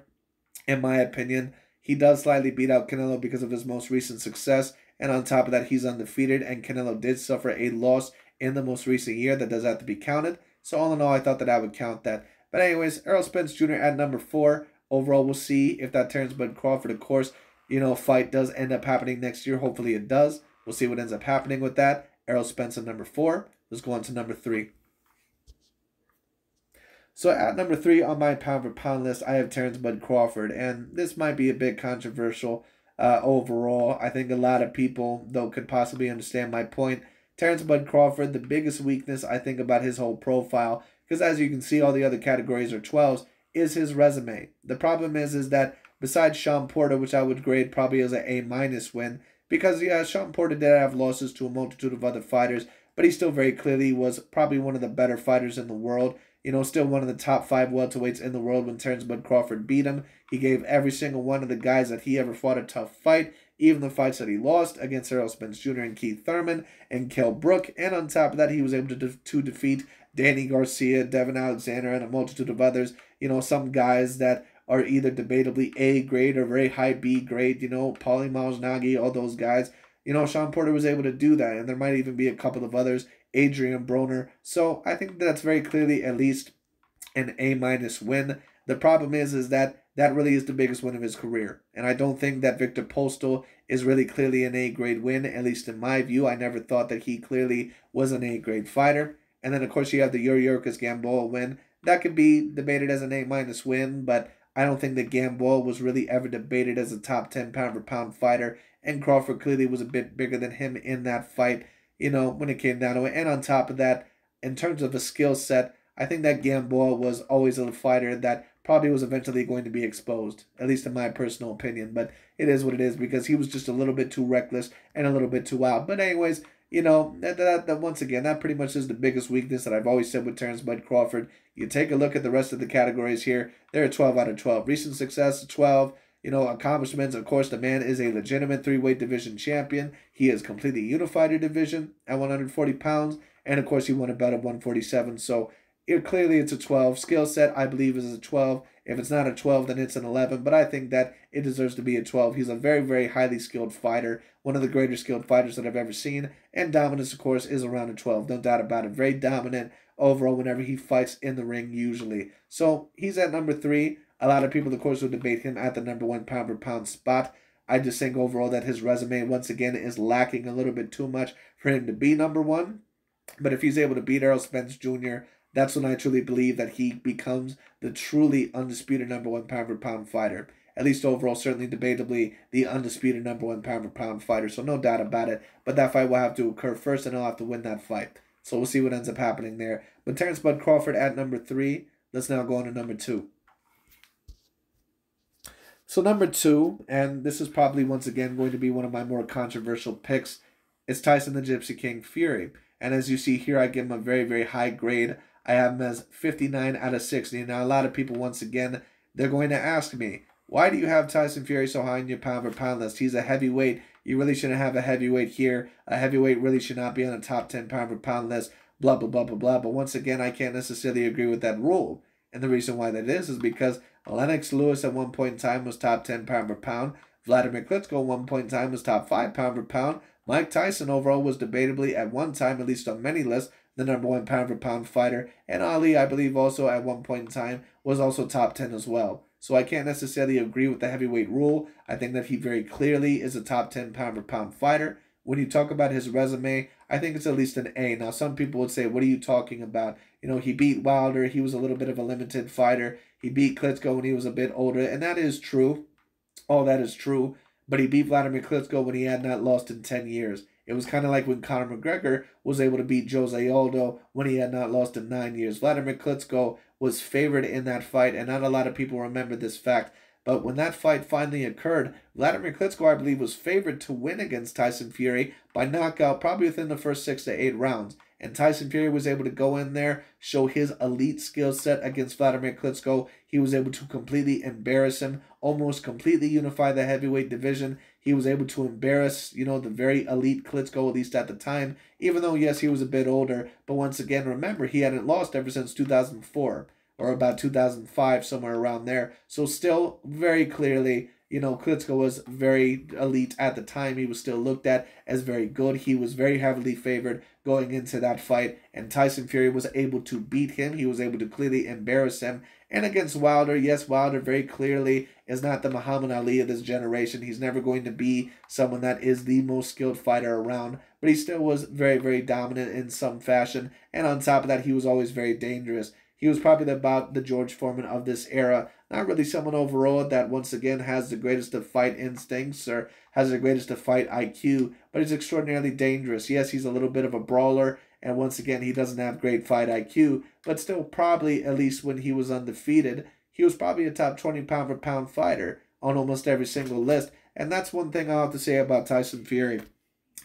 in my opinion, he does slightly beat out Canelo because of his most recent success. And on top of that, he's undefeated, and Canelo did suffer a loss in the most recent year that does have to be counted. So all in all, I thought that I would count that. But anyways, Errol Spence Jr. at number 4. Overall, we'll see if that Terrence Bud Crawford, of course, fight does end up happening next year. Hopefully it does. We'll see what ends up happening with that. Errol Spence at number 4. Let's go on to number 3. So at number 3 on my pound-for-pound list, I have Terrence Bud Crawford. And this might be a bit controversial overall. I think a lot of people, though, could possibly understand my point. Terrence Bud Crawford, the biggest weakness, I think, about his whole profile, because as you can see, all the other categories are 12s, is his resume. The problem is that besides Sean Porter, which I would grade probably as an A- win, because, yeah, Sean Porter did have losses to a multitude of other fighters, but he still very clearly was probably one of the better fighters in the world. Still one of the top 5 welterweights in the world when Terrence Bud Crawford beat him. He gave every single one of the guys that he ever fought a tough fight, even the fights that he lost against Errol Spence Jr. and Keith Thurman and Kell Brook. And on top of that, he was able to defeat Danny Garcia, Devin Alexander, and a multitude of others. Some guys that are either debatably A grade or very high B grade, Paulie Malignaggi, all those guys. Sean Porter was able to do that, and there might even be a couple of others, Adrian Broner. So I think that's very clearly at least an A- win. The problem is that really is the biggest win of his career. And I don't think that Victor Postal is really clearly an A-grade win, at least in my view. I never thought that he clearly was an A-grade fighter. And then, of course, you have the Yuriorkis Gamboa win. That could be debated as an A- win, but I don't think that Gamboa was really ever debated as a top 10 pound-for-pound fighter. And Crawford clearly was a bit bigger than him in that fight, when it came down to it. And on top of that, in terms of a skill set, I think that Gamboa was always a fighter that probably was eventually going to be exposed, at least in my personal opinion. But it is what it is, because he was just a little bit too reckless and a little bit too wild. But anyways, that once again, that pretty much is the biggest weakness that I've always said with Terrence Bud Crawford. You take a look at the rest of the categories here, they're a 12 out of 12. Recent success, 12. Accomplishments, of course, the man is a legitimate 3-weight division champion. He has completely unified a division at 140 pounds. And, of course, he won a belt at 147. So, clearly it's a 12. Skill set, I believe, is a 12. If it's not a 12, then it's an 11. But I think that it deserves to be a 12. He's a very, very highly skilled fighter. One of the greater skilled fighters that I've ever seen. And dominance, of course, is around a 12. No doubt about it. Very dominant overall whenever he fights in the ring, usually. So, he's at number 3. A lot of people, of course, would debate him at the number 1 pound-for-pound spot. I just think overall that his resume, once again, is lacking a little bit too much for him to be number 1. But if he's able to beat Errol Spence Jr., that's when I truly believe that he becomes the truly undisputed number 1 pound-for-pound fighter. At least overall, certainly debatably, the undisputed number 1 pound-for-pound fighter. So no doubt about it. But that fight will have to occur first, and he'll have to win that fight. So we'll see what ends up happening there. But Terrence Bud Crawford at number 3. Let's now go on to number 2. So number 2, and this is probably once again going to be one of my more controversial picks, is Tyson the Gypsy King Fury. And as you see here, I give him a very, very high grade. I have him as 59 out of 60. Now, a lot of people, once again, they're going to ask me, why do you have Tyson Fury so high in your pound-for-pound list? He's a heavyweight. You really shouldn't have a heavyweight here. A heavyweight really should not be on a top 10 pound-for-pound list. blah, blah, blah, blah, blah. But once again, I can't necessarily agree with that rule. And the reason why that is because Lennox Lewis at one point in time was top 10 pound per pound. Vladimir Klitschko at one point in time was top 5 pound per pound. Mike Tyson overall was debatably at one time, at least on many lists, the #1 pound for pound fighter. And Ali, I believe, also at one point in time was also top 10 as well. So I can't necessarily agree with the heavyweight rule. I think that he very clearly is a top 10 pound for pound fighter. When you talk about his resume, I think it's at least an A. Now, some people would say, what are you talking about? You know, he beat Wilder. He was a little bit of a limited fighter. He beat Klitschko when he was a bit older. And that is true. All that is true. But he beat Vladimir Klitschko when he had not lost in 10 years. It was kind of like when Conor McGregor was able to beat Jose Aldo when he had not lost in 9 years. Vladimir Klitschko was favored in that fight, and not a lot of people remember this fact. But when that fight finally occurred, Vladimir Klitschko, I believe, was favored to win against Tyson Fury by knockout probably within the first 6 to 8 rounds. And Tyson Fury was able to go in there, show his elite skill set against Vladimir Klitschko. He was able to completely embarrass him, almost completely unify the heavyweight division. He was able to embarrass, the very elite Klitschko, at least at the time, even though, yes, he was a bit older. But once again, remember, he hadn't lost ever since 2004 or about 2005, somewhere around there. So still, very clearly, Klitschko was very elite at the time. He was still looked at as very good. He was very heavily favored going into that fight, and Tyson Fury was able to beat him. He was able to clearly embarrass him. And against Wilder, yes, Wilder very clearly is not the Muhammad Ali of this generation. He's never going to be someone that is the most skilled fighter around, but he still was very, very dominant in some fashion. And on top of that, he was always very dangerous. He was probably about the George Foreman of this era. Not really someone overall that, once again, has the greatest of fight instincts or has the greatest of fight IQ, but he's extraordinarily dangerous. Yes, he's a little bit of a brawler, and once again, he doesn't have great fight IQ, but still probably, at least when he was undefeated, he was probably a top 20 pound for pound fighter on almost every single list. And that's one thing I'll have to say about Tyson Fury.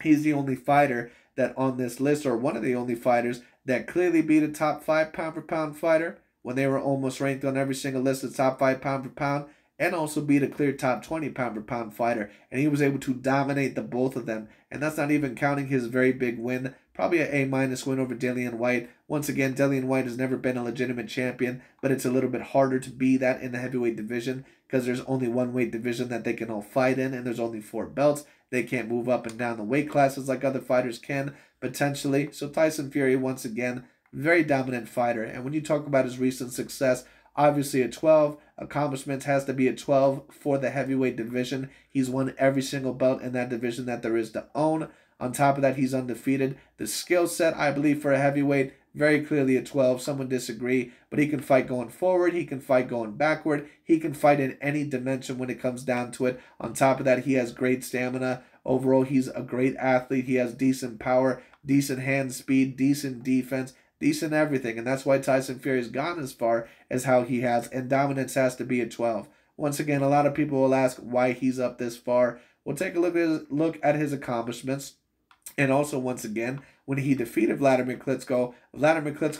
He's the only fighter that on this list, or one of the only fighters, that clearly beat a top 5 pound for pound fighter when they were almost ranked on every single list as top 5 pound for pound, and also beat a clear top 20 pound for pound fighter. And he was able to dominate the both of them. And that's not even counting his very big win, probably an A- win over Dillian Whyte. Once again, Dillian Whyte has never been a legitimate champion, but it's a little bit harder to be that in the heavyweight division because there's only one weight division that they can all fight in, and there's only 4 belts. They can't move up and down the weight classes like other fighters can, potentially. So Tyson Fury, once again, very dominant fighter. And when you talk about his recent success, obviously a 12 accomplishments has to be a 12 for the heavyweight division. He's won every single belt in that division that there is to own. On top of that, he's undefeated. The skill set, I believe, for a heavyweight, very clearly a 12. Some would disagree, but he can fight going forward. He can fight going backward. He can fight in any dimension when it comes down to it. On top of that, he has great stamina. Overall, he's a great athlete. He has decent power, decent hand speed, decent defense, decent everything. And that's why Tyson Fury's gone as far as how he has. And dominance has to be a 12. Once again, a lot of people will ask why he's up this far. We'll take a look at his accomplishments. And also, once again, when he defeated Vladimir Klitschko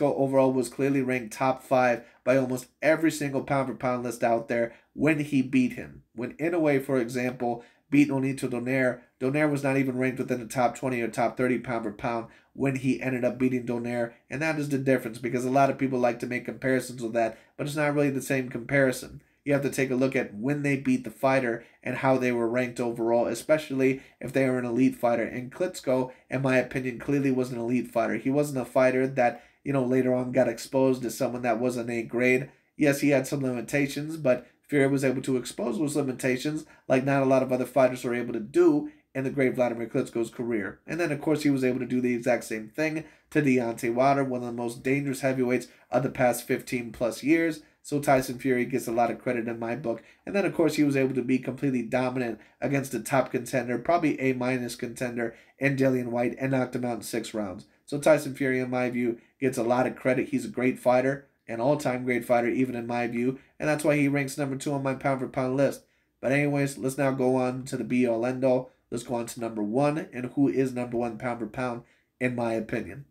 overall was clearly ranked top 5 by almost every single pound for pound list out there when he beat him. When Inoue, for example, beat Nonito Donaire, Donaire was not even ranked within the top 20 or top 30 pound for pound when he ended up beating Donaire. And that is the difference, because a lot of people like to make comparisons with that, but it's not really the same comparison. You have to take a look at when they beat the fighter and how they were ranked overall, especially if they were an elite fighter. And Klitschko, in my opinion, clearly was an elite fighter. He wasn't a fighter that, later on got exposed as someone that was an A grade. Yes, he had some limitations, but Fury was able to expose those limitations like not a lot of other fighters were able to do in the great Vladimir Klitschko's career. And then, of course, he was able to do the exact same thing to Deontay Wilder, one of the most dangerous heavyweights of the past 15-plus years. So Tyson Fury gets a lot of credit in my book. And then, of course, he was able to be completely dominant against a top contender, probably A- contender, in Dillian Whyte, and knocked him out in 6 rounds. So Tyson Fury, in my view, gets a lot of credit. He's a great fighter, an all-time great fighter, even in my view. And that's why he ranks number 2 on my pound-for-pound list. But anyways, let's now go on to the be-all, end-all. Let's go on to number 1, and who is number 1 pound-for-pound, in my opinion.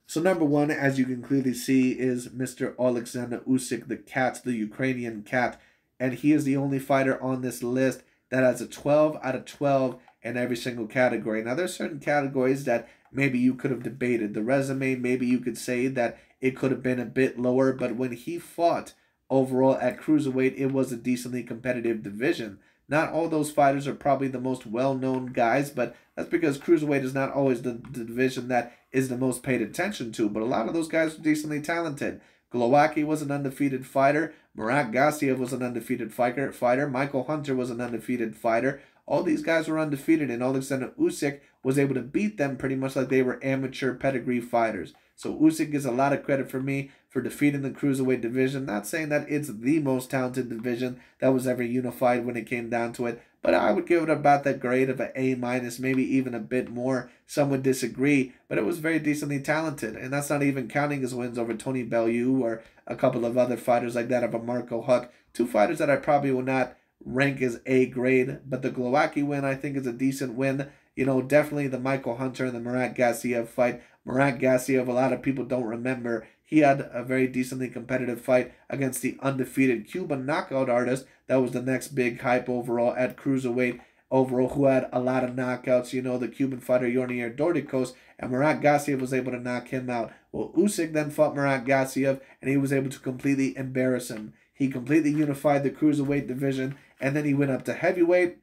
So number 1, as you can clearly see, is Mr. Oleksandr Usyk, the cat, the Ukrainian cat. And he is the only fighter on this list that has a 12 out of 12 in every single category. Now, there's certain categories that maybe you could have debated. The resume, maybe you could say that it could have been a bit lower, but when he fought overall at cruiserweight, it was a decently competitive division. Not all those fighters are probably the most well-known guys, but that's because cruiserweight is not always the division that is the most paid attention to. But a lot of those guys are decently talented. Glowacki was an undefeated fighter. Murat Gassiev was an undefeated fighter. Michael Hunter was an undefeated fighter. All these guys were undefeated, and Oleksandr Usyk was able to beat them pretty much like they were amateur pedigree fighters. So Usyk gets a lot of credit for me for defeating the cruiserweight division. Not saying that it's the most talented division that was ever unified when it came down to it, but I would give it about that grade of an A-, maybe even a bit more. Some would disagree, but it was very decently talented, and that's not even counting his wins over Tony Bellew or a couple of other fighters like that of a Marco Huck. Two fighters that I probably will not rank as A grade, but the Glowacki win I think is a decent win. You know, definitely the Michael Hunter and the Murat Gassiev fight. Murat Gassiev, a lot of people don't remember. He had a very decently competitive fight against the undefeated Cuban knockout artist. That was the next big hype overall at cruiserweight overall, who had a lot of knockouts. You know, the Cuban fighter Yornier Dorticos, and Murat Gassiev was able to knock him out. Well, Usyk then fought Murat Gassiev, and he was able to completely embarrass him. He completely unified the cruiserweight division, and then he went up to heavyweight,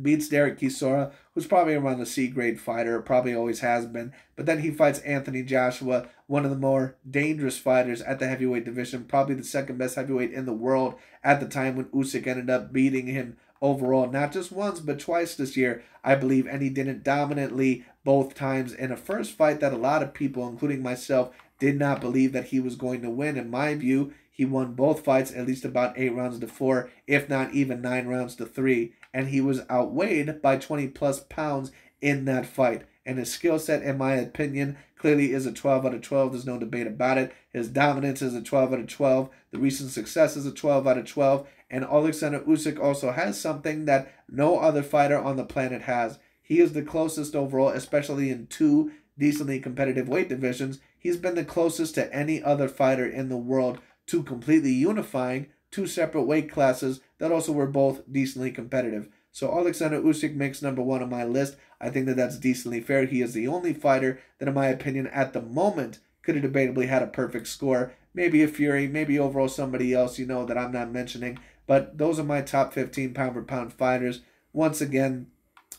beats Derek Chisora, who's probably around the C-grade fighter, probably always has been. But then he fights Anthony Joshua, one of the more dangerous fighters at the heavyweight division, probably the second best heavyweight in the world at the time, when Usyk ended up beating him overall, not just once, but twice this year, I believe, and he did it dominantly both times in a first fight that a lot of people, including myself, did not believe that he was going to win. In my view, he won both fights at least about 8 rounds to 4, if not even 9 rounds to 3. And he was outweighed by 20-plus pounds in that fight. And his skill set, in my opinion, clearly is a 12 out of 12. There's no debate about it. His dominance is a 12 out of 12. The recent success is a 12 out of 12. And Oleksandr Usyk also has something that no other fighter on the planet has. He is the closest overall, especially in 2 decently competitive weight divisions. He's been the closest to any other fighter in the world to completely unifying 2 separate weight classes that also were both decently competitive. So Oleksandr Usyk makes #1 on my list. I think that that's decently fair. He is the only fighter that, in my opinion, at the moment, could have debatably had a perfect score. Maybe a Fury, maybe overall somebody else, you know, that I'm not mentioning. But those are my top 15 pound-for-pound fighters. Once again,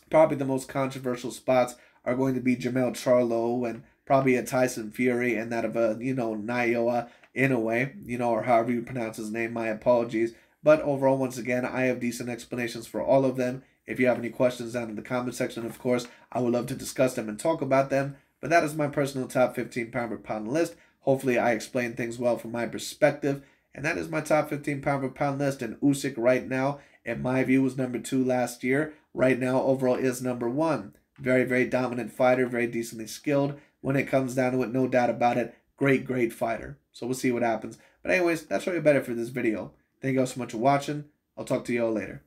probably the most controversial spots are going to be Jermell Charlo and probably a Tyson Fury, and that of a, you know, Naoya Inoue, you know, or however you pronounce his name. My apologies. But overall, once again, I have decent explanations for all of them. If you have any questions down in the comment section, of course, I would love to discuss them and talk about them. But that is my personal top 15 pound-for-pound list. Hopefully, I explained things well from my perspective. And that is my top 15 pound-for-pound list. And Usyk right now, in my view, was #2 last year. Right now, overall, is #1. Very, very dominant fighter, very decently skilled. When it comes down to it, no doubt about it, great, great fighter. So we'll see what happens. But anyways, that's really about it for this video. Thank you all so much for watching. I'll talk to you all later.